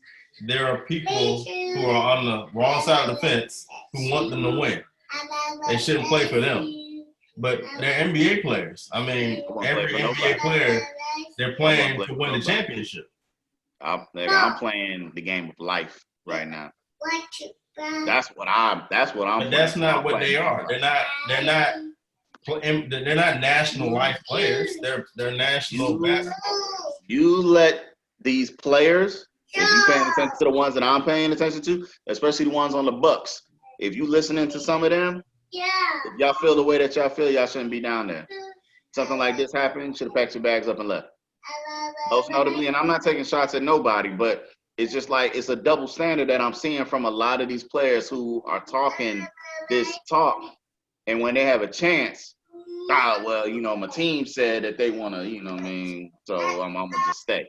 there are people who are on the wrong side of the fence who want them to win. They shouldn't play for them. But they're NBA players. I mean, every NBA player, they're playing to win the championship. I'm playing the game of life right now. That's what I'm. But that's not what they are. They're not national life players. They're national basketball. You let these players, if you paying attention to the ones that I'm paying attention to, especially the ones on the Bucks, if you listening to some of them, if y'all feel the way that y'all feel, y'all shouldn't be down there. Something like this happened, should have packed your bags up and left. Most notably, and I'm not taking shots at nobody, but it's just like it's a double standard that I'm seeing from a lot of these players who are talking this talk, and when they have a chance, well, you know, my team said that they want to, you know what I mean, so I'm going to just stay.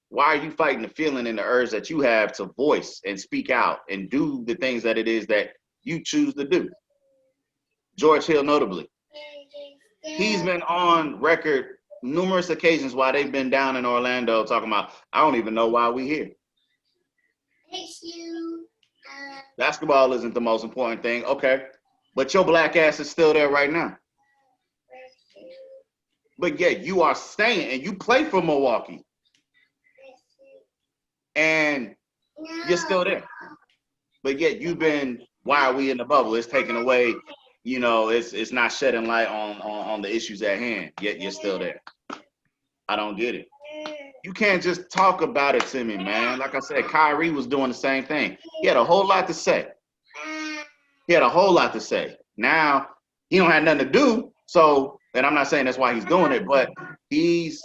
Why are you fighting the feeling and the urge that you have to voice and speak out and do the things that it is that you choose to do? George Hill, notably, he's been on record numerous occasions while they've been down in Orlando talking about, I don't even know why we here. Basketball isn't the most important thing. Okay. But your black ass is still there right now. But yet you are staying and you play for Milwaukee. And you're still there. But yet you've been, why are we in the bubble? It's taken away, you know, it's not shedding light on the issues at hand. Yet you're still there. I don't get it. You can't just talk about it to me, man. Like I said, Kyrie was doing the same thing. He had a whole lot to say. Now, he don't have nothing to do. So, and I'm not saying that's why he's doing it, but he's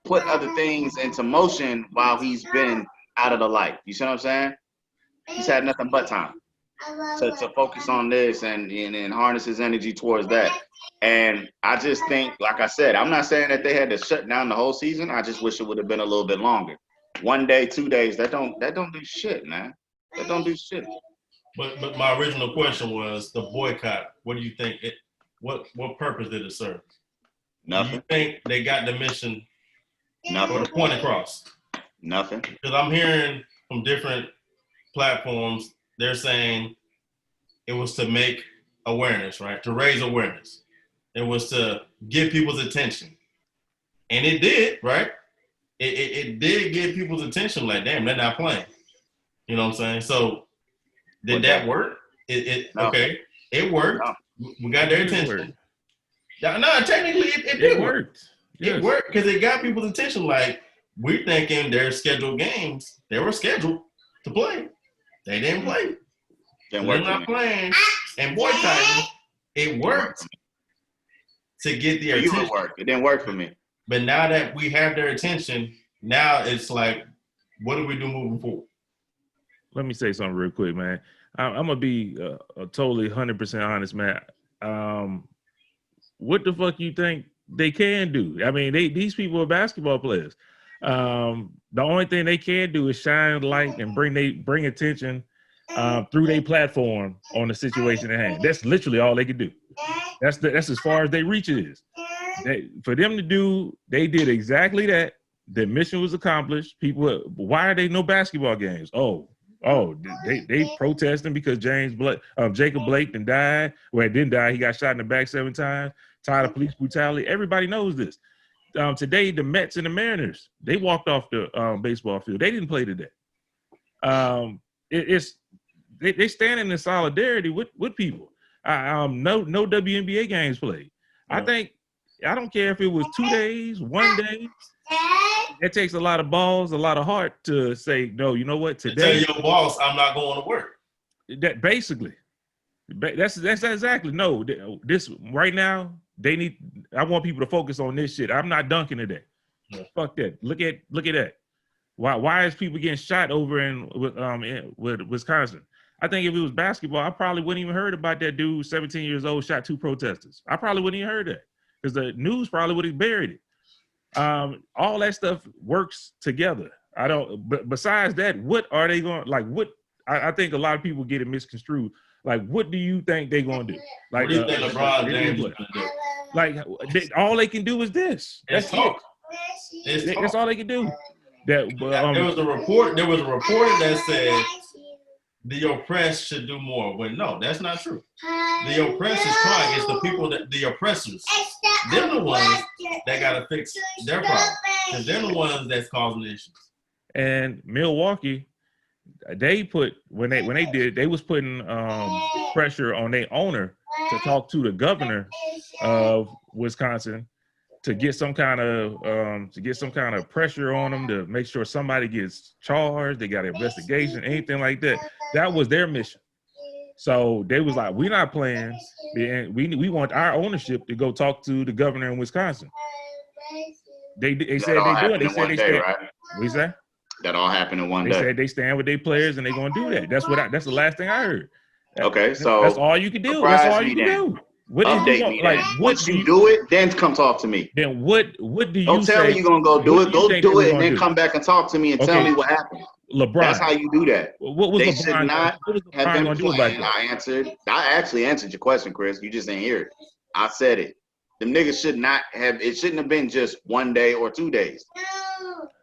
put other things into motion while he's been out of the light. You see what I'm saying? He's had nothing but time to focus on this and harness his energy towards that. And I just think, like I said, I'm not saying that they had to shut down the whole season. I just wish it would have been a little bit longer. 1 day, 2 days, that don't do shit, man. That don't do shit. But my original question was the boycott. What do you think? What purpose did it serve? Nothing. Do you think they got the mission Nothing. or the point across? Nothing. Because I'm hearing from different platforms, they're saying it was to make awareness, right? To raise awareness. It was to give people's attention. And it did, right? It did get people's attention, like, damn, they're not playing. You know what I'm saying? So did that work? No. Okay. It worked. No. We got their attention. No, technically it did work. Yes. It worked because it got people's attention. Like, we're thinking their scheduled games, they were scheduled to play. They didn't play. Didn't They're work not playing. And boy, Titan, it worked to get their attention. It didn't work for me. But now that we have their attention, now it's like, what do we do moving forward? Let me say something real quick, man. I'm gonna be totally 100% honest, man. What the fuck you think they can do? I mean, these people are basketball players. The only thing they can do is shine light and bring attention through their platform on the situation at hand. That's literally all they can do. That's as far as they reach it is. For them to do, they did exactly that. The mission was accomplished. People, why are there no basketball games? They protesting because Jacob Blake done died. Well, didn't die. He got shot in the back 7 times. Tired of police brutality. Everybody knows this. Today, the Mets and the Mariners, they walked off the baseball field. They didn't play today. They standing in solidarity with people. No WNBA games played. Yeah. I don't care if it was 2 days, 1 day. It takes a lot of balls, a lot of heart to say, no, you know what, today. Tell your boss I'm not going to work. That basically, that's exactly, no, this right now, I want people to focus on this shit. I'm not dunking today. Yeah. Fuck that. Look at that. Why is people getting shot over with Wisconsin? I think if it was basketball, I probably wouldn't even heard about that dude, 17 years old, shot 2 protesters. I probably wouldn't even heard that because the news probably would have buried it. All that stuff works together. But besides that, what are they going, like, what, I think a lot of people get it misconstrued. Like, what do you think they're going to do? Like, What do you think LeBron James is going to do? Like, all they can do is this. It's talk. That's all they can do. There was a report that said the oppressed should do more. But no, that's not true. The oppressed is trying. It's the people the oppressors. They're the ones that gotta fix their problem. Because they're the ones that's causing the issues. And Milwaukee, they was putting pressure on their owner to talk to the governor of Wisconsin to get some kind of pressure on them to make sure somebody gets charged, they got an investigation, anything like that. That was their mission. So they was like, we're not playing. We want our ownership to go talk to the governor in Wisconsin. They said they do it. They said they stand. Right? What you say? That all happened in one day. They said they stand with their players and they're gonna do that. That's the last thing I heard. Okay, so that's all you can do. That's all you can do. What update me. Like, once you do it, then come talk to me. Then what do you? Don't tell me you're gonna go do it. Go do it, and then come back and talk to me and tell me what happened. LeBron. That's how you do that. What was they LeBron? Should not have been playing. I actually answered your question, Chris. You just didn't hear it. I said it. Them niggas should not have. It shouldn't have been just 1 day or 2 days.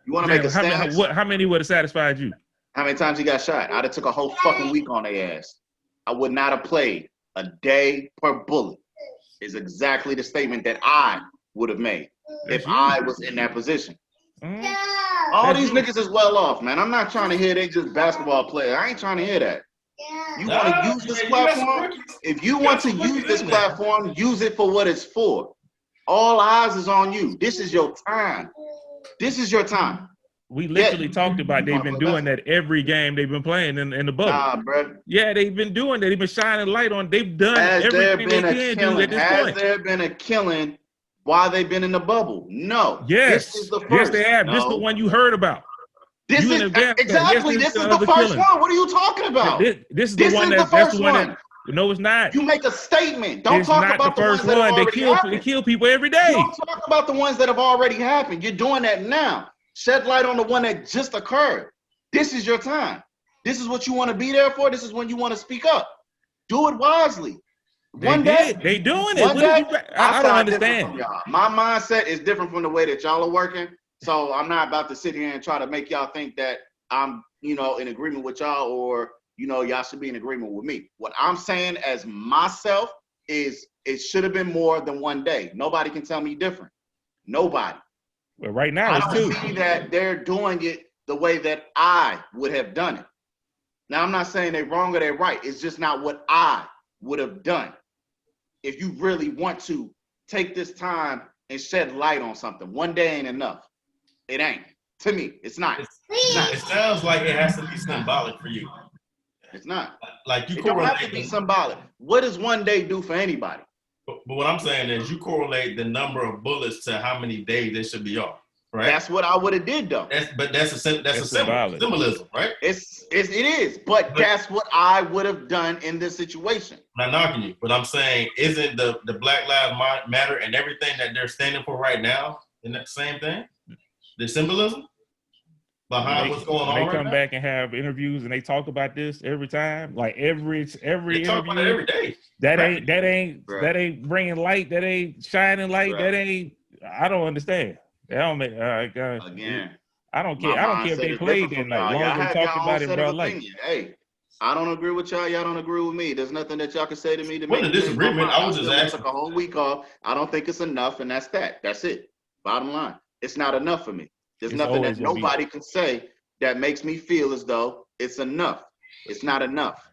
You want to make a stand? How many would have satisfied you? How many times he got shot? I'd have took a whole fucking week on their ass. I would not have played a day per bullet. Is exactly the statement that I would have made if I was in that position. All these niggas is well off, man. I'm not trying to hear they just basketball players. I ain't trying to hear that. You want to use this platform? If you want to use this platform, use it for what it's for. All eyes is on you. This is your time. This is your time. We literally talked about they've been doing that every game they've been playing in the bubble. Nah, bro. Yeah, they've been doing that. They've been shining light on. They've done everything they can do at this point. Has there been a killing while they've been in the bubble? No. Yes. This is the first. Yes, they have. No. This is the one you heard about. This is exactly. This is the first one. What are you talking about? This is the one that's the one. No, it's not. You make a statement. Don't talk about the first one. They kill people every day. Don't talk about the ones that have already happened. You're doing that now. Shed light on the one that just occurred. This is your time. This is what you want to be there for. This is when you want to speak up. Do it wisely. One day. They doing it. I don't understand. My mindset is different from the way that y'all are working. So I'm not about to sit here and try to make y'all think that I'm, in agreement with y'all or, y'all should be in agreement with me. What I'm saying as myself is it should have been more than 1 day. Nobody can tell me different. Nobody. Well, right now, I don't see that they're doing it the way that I would have done it. Now, I'm not saying they're wrong or they're right. It's just not what I would have done. If you really want to take this time and shed light on something, 1 day ain't enough. It ain't. To me, it's not. It sounds like it has to be symbolic for you. It's not. Like you it don't have to be symbolic. What does one day do for anybody? But what I'm saying is you correlate the number of bullets to how many days they should be off, right? That's what I would have did though. That's a symbolism, right? It is, but that's what I would have done in this situation. I'm not knocking you, but I'm saying, isn't the Black Lives Matter and everything that they're standing for right now in that same thing? The symbolism behind what's going on. They right come now? back and have interviews and they talk about this every time, like every They interview. talk about it every day. That ain't bringing light. That ain't shining light. That ain't. I don't understand. That don't make. Again, I don't care. I don't care if they played that night. Long as they talk about it, bro. Like, hey, I don't agree with y'all. Y'all don't agree with me. There's nothing that y'all can say to me to make a disagreement. I was just asking. Took a whole week off. I don't think it's enough, and that's that. That's it. Bottom line, it's not enough for me. There's nothing that nobody can say that makes me feel as though it's enough. It's not enough.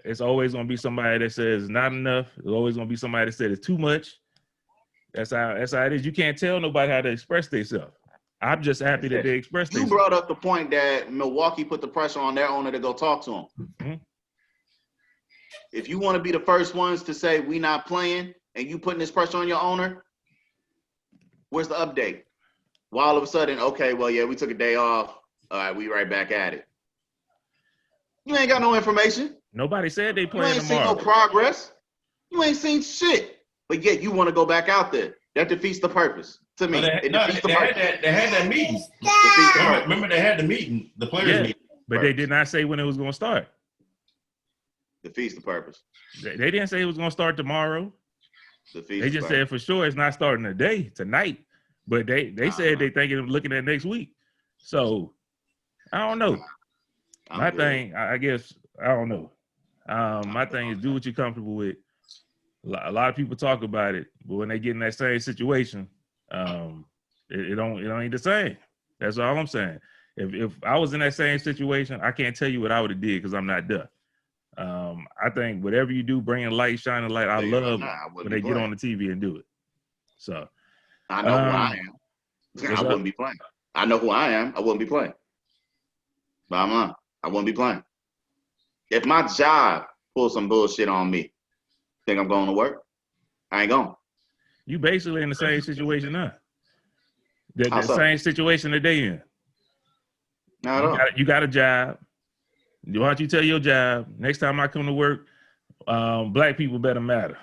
It's always gonna be somebody that says it's not enough. There's always gonna be somebody that says it's too much. That's how it is. You can't tell nobody how to express themselves. I'm just happy that they express themselves. You brought up the point that Milwaukee put the pressure on their owner to go talk to him. Mm-hmm. If you want to be the first ones to say we not playing and you putting this pressure on your owner, where's the update? Well, all of a sudden, okay, well, yeah, we took a day off. All right, we right back at it. You ain't got no information. Nobody said they playing tomorrow. You ain't tomorrow. seen no progress. You ain't seen shit. But yet you want to go back out there. That defeats the purpose. To me, They had that meeting. Remember, they had the meeting, the players meeting. But they did not say when it was going to start. Defeats the purpose. They didn't say it was going to start tomorrow. They just said for sure it's not starting today, tonight. But they said they thinking of looking at next week. So I don't know. My thing, I guess, I don't know. My thing is do what you're comfortable with. A lot of people talk about it, but when they get in that same situation, it ain't the same. That's all I'm saying. If I was in that same situation, I can't tell you what I would have did because I'm not done. I think whatever you do, bringing light, shining light, I love when they get on the TV and do it. So I know who I am. I wouldn't be playing. I know who I am. I wouldn't be playing. Bottom line, I wouldn't be playing. If my job pulls some bullshit on me, think I'm going to work? I ain't going. You basically in the same situation now. The same situation that they in. Not at all. You got a job. Why don't you tell your job, next time I come to work, black people better matter.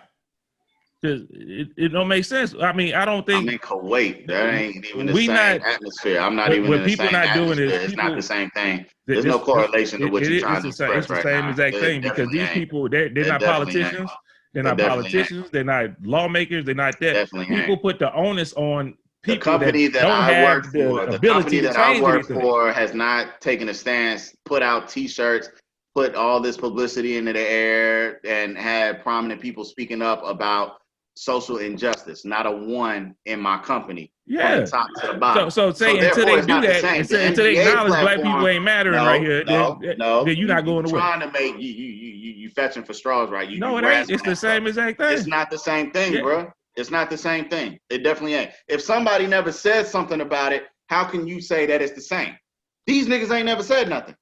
Because it don't make sense. I mean, I don't think. I'm in Kuwait. That ain't even the same atmosphere. I'm not even in the same atmosphere. It's not the same thing. There's no correlation to what you're trying to express. It's the same exact thing because these people, they're not politicians. They're not politicians. They're not lawmakers. They're not that. People put the onus on people. The company that I work for, the company that I work for has not taken a stance, put out T-shirts, put all this publicity into the air, and had prominent people speaking up about social injustice. Not a one in my company. Yeah. From the top to the bottom. So say until they do that, until they acknowledge black people ain't mattering right here, then you're not going to work. Trying to make you fetching for straws, right? No, it ain't. It's the same exact thing. It's not the same thing, bro. It's not the same thing. It definitely ain't. If somebody never said something about it, how can you say that it's the same? These niggas ain't never said nothing.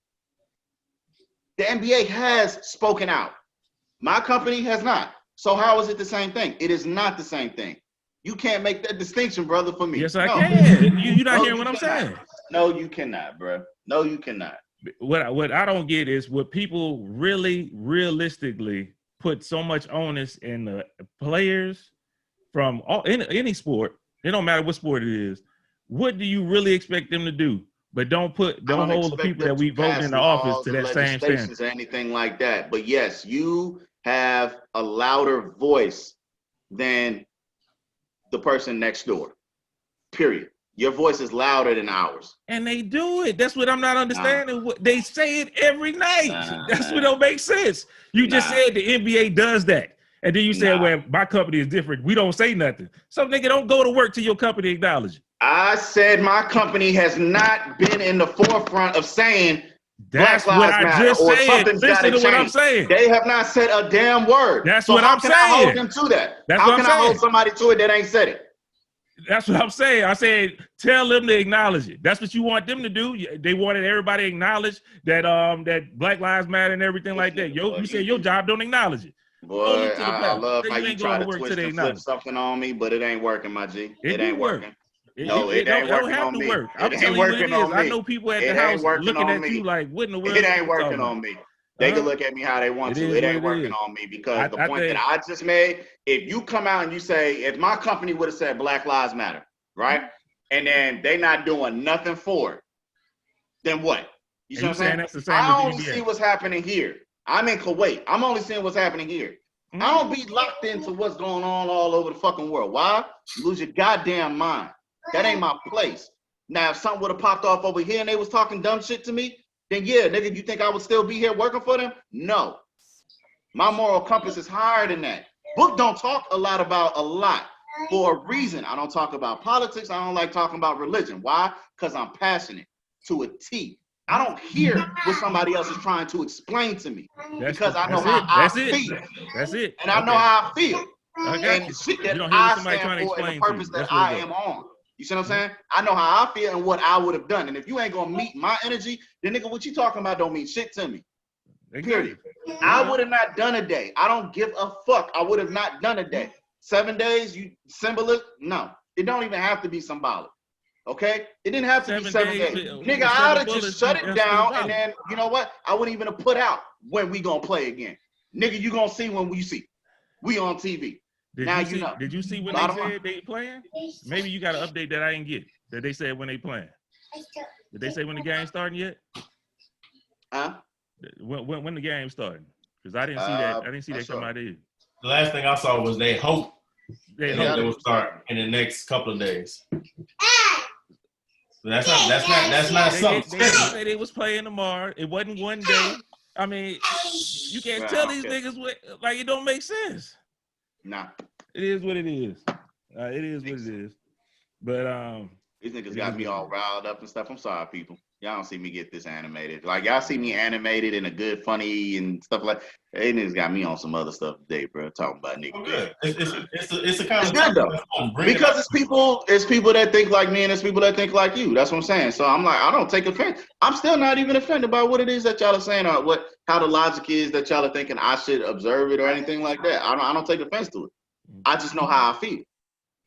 The NBA has spoken out. My company has not. So how is it the same thing? It is not the same thing. You can't make that distinction, brother, for me. Yes, I can. You're not hearing what I'm saying. No, you cannot, bro. No, you cannot. What I don't get is what people really realistically put so much onus in the players from any sport. It don't matter what sport it is. What do you really expect them to do? But don't hold the people that we vote in the office to that same standard. Or anything like that. But yes, you have a louder voice than the person next door. Period. Your voice is louder than ours. And they do it. That's what I'm not understanding. They say it every night. That's what don't make sense. You just said the NBA does that. And then you said, well, my company is different. We don't say nothing. So nigga, don't go to work till your company acknowledge it. I said my company has not been in the forefront of saying that's Black what Lives I Matter just or said. something's Listen to gotta what I'm change. saying. They have not said a damn word. That's so what I'm saying. How can I hold them to that? That's how what can I'm I hold saying. somebody to it that ain't said it? That's what I'm saying. I said, tell them to acknowledge it. That's what you want them to do. They wanted everybody to acknowledge that that Black Lives Matter and everything like that. You said your job don't acknowledge it. Boy, I love how you try to twist twist and flip something on me, but it ain't working, my G. It ain't working. No, it ain't working on me. It ain't working on me. I know people at the house looking at you like, what in the world? It ain't working on me. They can look at me how they want to. It ain't working on me because the point that I just made, if you come out and you say, if my company would have said Black Lives Matter, right? And then they not doing nothing for it, then what? You see what I'm saying? I only see what's happening here. I'm in Kuwait. I'm only seeing what's happening here. I don't be locked into what's going on all over the fucking world. Why? You lose your goddamn mind. That ain't my place. Now, if something would have popped off over here and they was talking dumb shit to me, then yeah, nigga, you think I would still be here working for them? No. My moral compass is higher than that. Book don't talk a lot about a lot for a reason. I don't talk about politics. I don't like talking about religion. Why? Because I'm passionate to a T. I don't hear what somebody else is trying to explain to me because I know how I feel. That's it. And I know how I feel. And the shit that I stand for and the purpose that I am on. You see what I'm saying? I know how I feel and what I would have done. And if you ain't gonna meet my energy, then nigga, what you talking about don't mean shit to me. Period. I would have not done a day. I don't give a fuck. I would have not done a day. 7 days, you symbolic? No, it don't even have to be symbolic. Okay? It didn't have to be 7 days. Nigga, I'd have just shut it down and then, you know what? I wouldn't even have put out when we gonna play again. Nigga, you gonna see when we see. We on TV. Did you see when they said they playing? Maybe you got an update that I didn't get. That they said when they playing. Did they say when the game starting yet? Huh? When the game starting? Because I didn't see that. I didn't see that come out either. The last thing I saw was they hope they will start in the next couple of days. That's not something. They say they was playing tomorrow. It wasn't one day. I mean, you can't tell these niggas like it don't make sense. Nah. It is what it is. It is what it is. But these niggas got me all riled up and stuff. I'm sorry, people. Y'all don't see me get this animated. Like y'all see me animated and a good, funny and stuff like. Hey, niggas got me on some other stuff today, bro. Talking about niggas. Good. It's a kind of good though. Because it's people that think like me and it's people that think like you. That's what I'm saying. So I'm like, I don't take offense. I'm still not even offended by what it is that y'all are saying or how the logic is that y'all are thinking I should observe it or anything like that. I don't take offense to it. I just know how I feel.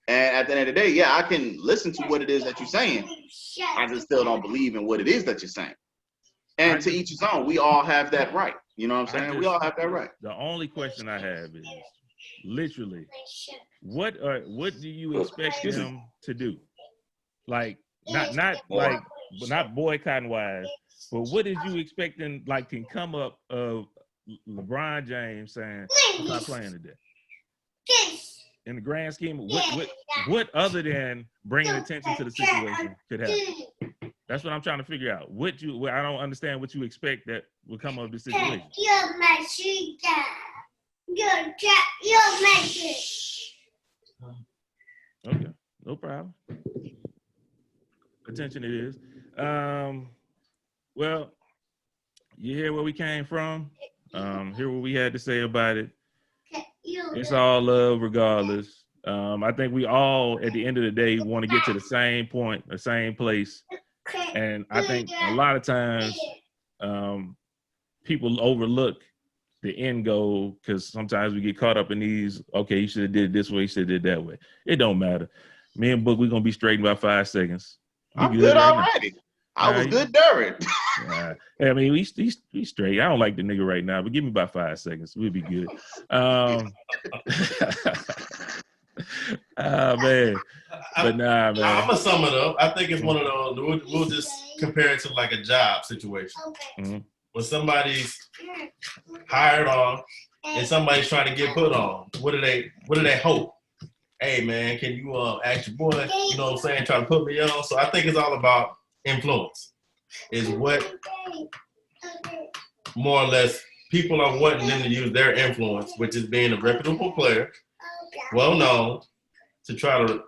And at the end of the day, yeah, I can listen to what it is that you're saying. I just still don't believe in what it is that you're saying. And to each his own, we all have that right. You know what I'm saying? We all have that right. The only question I have is literally, what do you expect them to do? Like not boycotting wise, but what did you expect them like can come up of LeBron James saying I'm not playing today? In the grand scheme, what other than bringing attention to the situation could happen? That's what I'm trying to figure out. I don't understand what you expect that will come of the situation. Okay, no problem. Attention it is. Well, you hear where we came from? Hear what we had to say about it. It's all love regardless. I think we all, at the end of the day, want to get to the same point, the same place. And I think a lot of times people overlook the end goal because sometimes we get caught up in these, okay, you should have did it this way, you should have did it that way. It don't matter. Me and Book, we're going to be straight in about 5 seconds. I'm good already. I was good during. I mean, we straight. I don't like the nigga right now, but give me about 5 seconds. We'll be good. Man. But nah, man. I'm gonna sum it up. I think it's one of those. We'll just compare it to like a job situation. Mm-hmm. When somebody's hired on and somebody's trying to get put on, what do they hope? Hey man, can you ask your boy? You know what I'm saying? Try to put me on. So I think it's all about influence. Is what more or less people are wanting them to use their influence, which is being a reputable player, well known, to try to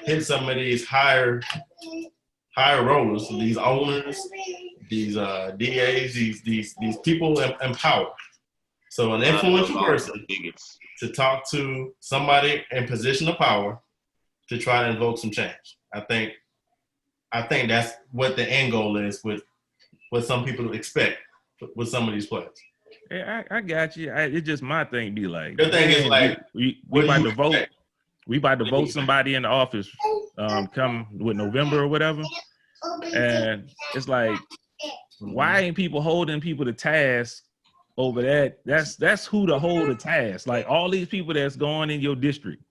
hit some of these higher rollers, these owners, these DAs, these people in power. So an influential person to talk to somebody in position of power to try to invoke some change. I think that's what the end goal is with what some people expect with some of these players. Yeah, I got you. It's just my thing. Be like, Your thing is like, we what about do to you vote. expect? We about to vote somebody in the office. Come with November or whatever, and it's like, why ain't people holding people to task over that? That's who to hold to task. Like all these people that's going in your district.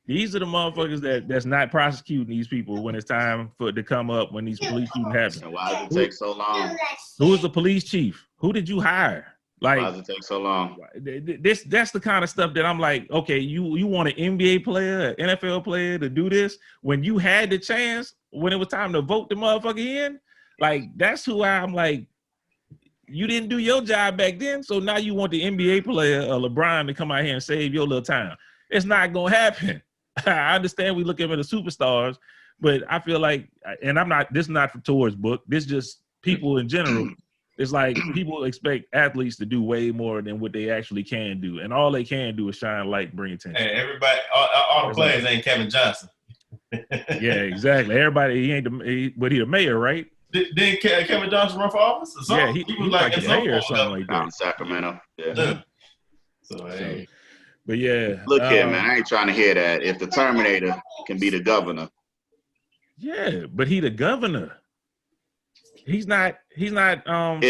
These are the motherfuckers that's not prosecuting these people when it's time for it to come up when these police shootings happen. So why does it take so long? Who is the police chief? Who did you hire? Like, why does it take so long? That's the kind of stuff that I'm like, okay, you want an NBA player, an NFL player to do this when you had the chance when it was time to vote the motherfucker in? Like, that's who I'm like, you didn't do your job back then, so now you want the NBA player, LeBron, to come out here and save your little time. It's not gonna happen. I understand we look at them as the superstars, but I feel like, and this is not for towards book, this just people in general. It's like people expect athletes to do way more than what they actually can do, and all they can do is shine light, bring attention. Hey, everybody, all the players ain't Kevin Johnson. Yeah, exactly. Everybody, but he the mayor, right? Didn't Kevin Johnson run for office or something? Yeah, he was like the mayor or something like that. Out in Sacramento. Yeah. So, hey. But yeah. Look here, man. I ain't trying to hear that. If the Terminator can be the governor. Yeah, but he the governor. He's not if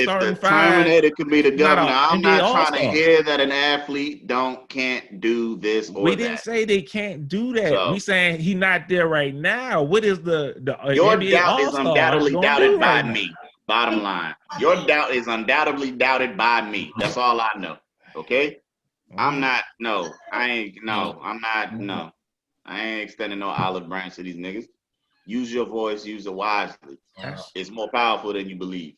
starting the five. Terminator could be the governor, I'm not All-Star. trying to hear that an athlete can't do this or we didn't say they can't do that. So, we saying he not there right now. What is the your NBA doubt All-Star is undoubtedly doubted by right me. Bottom line, your doubt is undoubtedly doubted by me. That's all I know. Okay, I'm not. No, I ain't. No, I'm not. No, I ain't extending no olive branch to these niggas. Use your voice. Use it wisely. It's more powerful than you believe.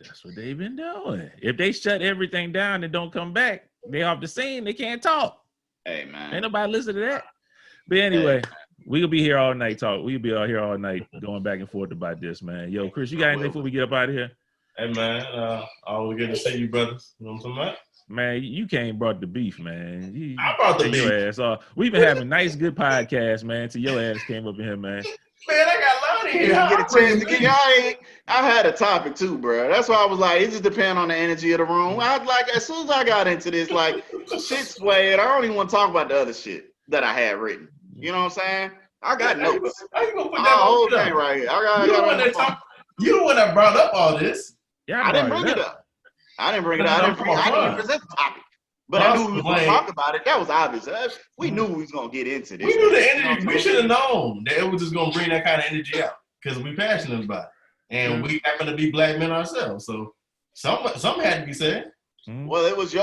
That's what they've been doing. If they shut everything down and don't come back, they off the scene. They can't talk. Hey man, ain't nobody listen to that. But anyway, we'll be here all night talk. We'll be out here all night going back and forth about this, man. Yo, Chris, you got anything before we get up out of here? Hey man, always good to see you, brothers. You know what I'm talking about? Man, you came brought the beef, man. I brought the beef. Your ass off. We've been having nice, good podcasts, man. Till your ass came up in here, man. Man, I got Lonnie here. Get a chance to get I had a topic too, bro. That's why I was like, it just depends on the energy of the room. As soon as I got into this, like, shit swayed. I don't even want to talk about the other shit that I had written. You know what I'm saying? I got notes. How you gonna put that whole thing right here? You the one that brought up all this. Yeah, I didn't bring it up. I didn't even present the topic. But I knew we was going to talk about it. That was obvious. We knew we was going to get into this. We knew the energy. We should have known that it was just going to bring that kind of energy out because we passionate about it. And we happen to be black men ourselves. So something had to be said. Well, it was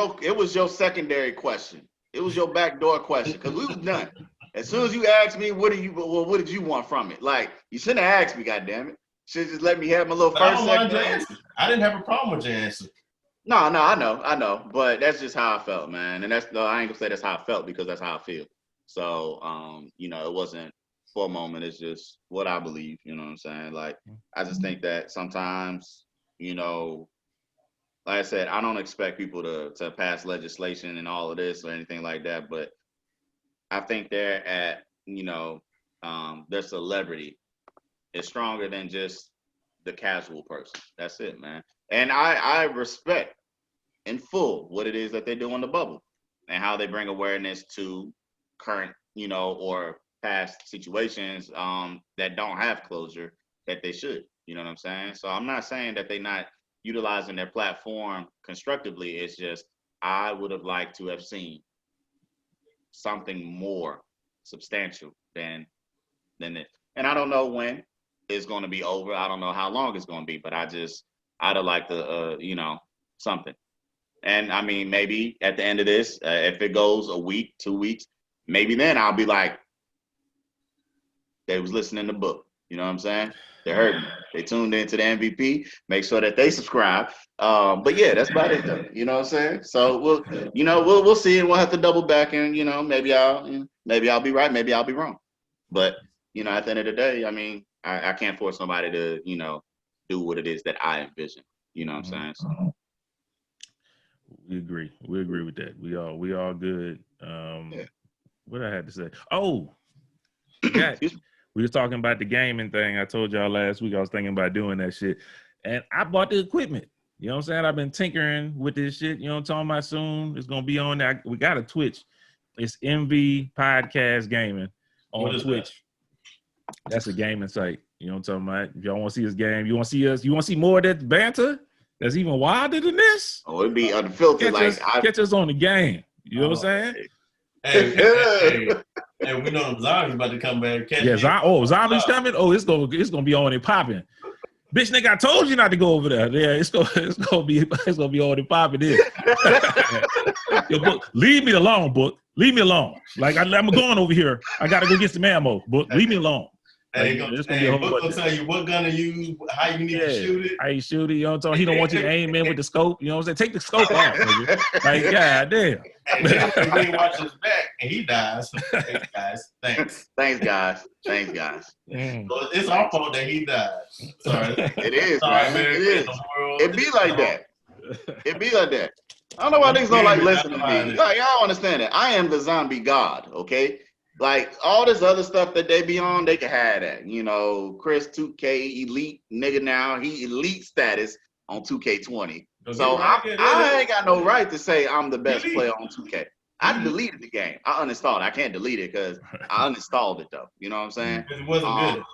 your secondary question. It was your backdoor question because we was done. As soon as you asked me, what did you want from it? Like, you shouldn't have asked me, goddammit. Should just let me have my little first second. I didn't have a problem with your answer. No, I know, but that's just how I felt, man. And I ain't gonna say that's how I felt because that's how I feel. So, it wasn't for a moment. It's just what I believe. You know what I'm saying? Like, I just think that sometimes, like I said, I don't expect people to pass legislation and all of this or anything like that. But I think they're at, their celebrity is stronger than just the casual person. That's it, man. And I respect in full what it is that they do in the bubble and how they bring awareness to current, or past situations that don't have closure that they should. You know what I'm saying? So I'm not saying that they're not utilizing their platform constructively. It's just I would have liked to have seen something more substantial than it. And I don't know when it's going to be over. I don't know how long it's going to be, but I'd have liked to, something. And I mean, maybe at the end of this, if it goes a week, 2 weeks, maybe then I'll be like, they was listening to book. You know what I'm saying? They heard me. They tuned into the MVP. Make sure that they subscribe. But yeah, that's about it though. You know what I'm saying? So we'll see, and we'll have to double back, and maybe I'll be right, maybe I'll be wrong. But at the end of the day, I mean, I can't force somebody to do what it is that I envision. You know what I'm saying? So. We agree with that. We all good. what I had to say. Oh, yeah. We was talking about the gaming thing. I told y'all last week I was thinking about doing that shit. And I bought the equipment. You know what I'm saying? I've been tinkering with this shit. You know what I'm talking about? Soon it's gonna be on there. We got a Twitch. It's MV Podcast Gaming on Twitch. That's a gaming site. You know what I'm talking about? If y'all want to see this game, you want to see us, you want to see more of that banter that's even wilder than this? Oh, it'd be unfiltered. Catch us on the game. You know what I'm saying? Hey, we know them zombies about to come back. Zombies coming? Oh, it's gonna be on and popping. Bitch, nigga, I told you not to go over there. Yeah, it's gonna be on and popping there. Yo, book, leave me alone, book. Leave me alone. Like I'm going over here. I gotta go get some ammo, book. Leave me alone. Hey, Book gonna tell you what gun to use, how you need to shoot it. How you shoot it, you know what I'm talking? He don't want you to aim in with the scope, you know what I'm saying? Take the scope off, nigga. Like, god damn. And then he watches his back and he dies. Thanks, guys. Thanks. Thanks, guys. So it's our fault that he died. Sorry. It is, man. It is. It be like that. It be like that. I don't know why niggas don't like listening to me. Like, I don't understand it. I am the zombie god, okay? Like, all this other stuff that they be on, they can have that. You know, Chris 2K Elite nigga now, he elite status on 2K20. So I ain't got no right to say I'm the best player on 2K. I deleted the game. I uninstalled it. I can't delete it because I uninstalled it though. You know what I'm saying? It wasn't good.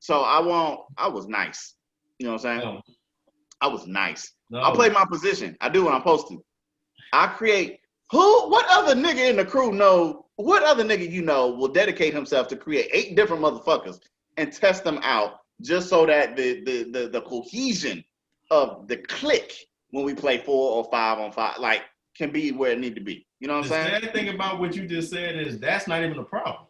So I was nice. You know what I'm saying? No. I was nice. No. I play my position. I do what I'm supposed to. I create what other nigga in the crew what other nigga you know will dedicate himself to create 8 different motherfuckers and test them out just so that the cohesion of the clique when we play 4 or 5 on 5 like can be where it need to be. You know what I'm saying? The sad thing about what you just said is that's not even a problem.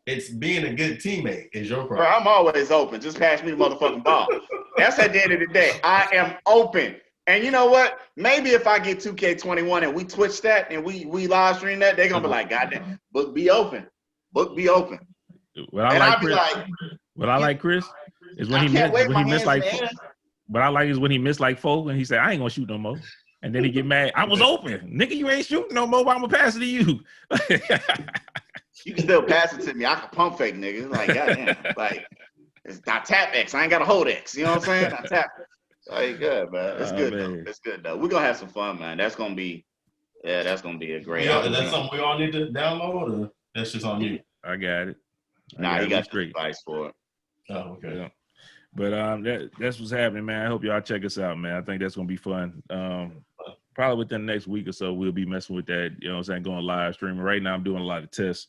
It's being a good teammate is your problem. Bro, I'm always open. Just pass me the motherfucking ball. That's at the end of the day. I am open. And you know what? Maybe if I get 2K21 and we Twitch that and we live stream that, they're gonna be like, God damn, book be open. Book be open. What I like Chris is when he missed like 4 and he said, I ain't gonna shoot no more. And then he get mad. I was open. Nigga, you ain't shooting no more, but I'm gonna pass it to you. You can still pass it to me. I can pump fake, nigga. Like, goddamn. Like, I tap X. I ain't got to hold X. You know what I'm saying? I tap it. Like, good, man. It's good, man. Though. It's good, though. We're going to have some fun, man. That's going to be a great Is that something we all need to download, or that's just on you? I got it. Nah, he got the device for it. Oh, okay. Yeah. But that's what's happening, man. I hope y'all check us out, man. I think that's going to be fun. Probably within the next week or so, we'll be messing with that. You know what I'm saying? Going live streaming. Right now, I'm doing a lot of tests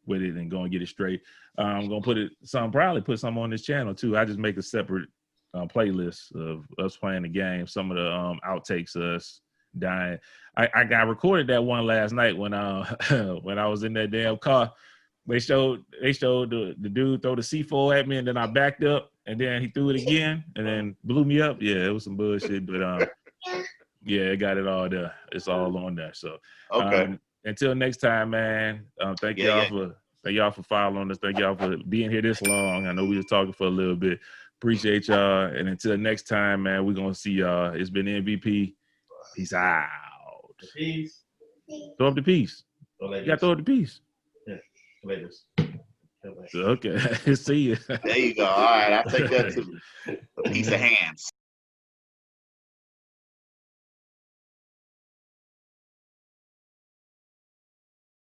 with it and going to get it straight. I'm going to probably put some on this channel, too. I just make a separate playlist of us playing the game. Some of the outtakes of us dying. I recorded that one last night when when I was in that damn car. They showed the dude throw the C4 at me, and then I backed up, and then he threw it again, and then blew me up. Yeah, it was some bullshit, but yeah, it got it all there. It's all on there. So okay. Until next time, man. Thank y'all for following us. Thank y'all for being here this long. I know we was talking for a little bit. Appreciate y'all. And until next time, man, we're gonna see y'all. It's been MVP. Peace out. Peace. Throw up the peace. You gotta throw up the peace. Yeah. Later. Okay. See you. There you go. All right, I'll take that too. A piece of hands.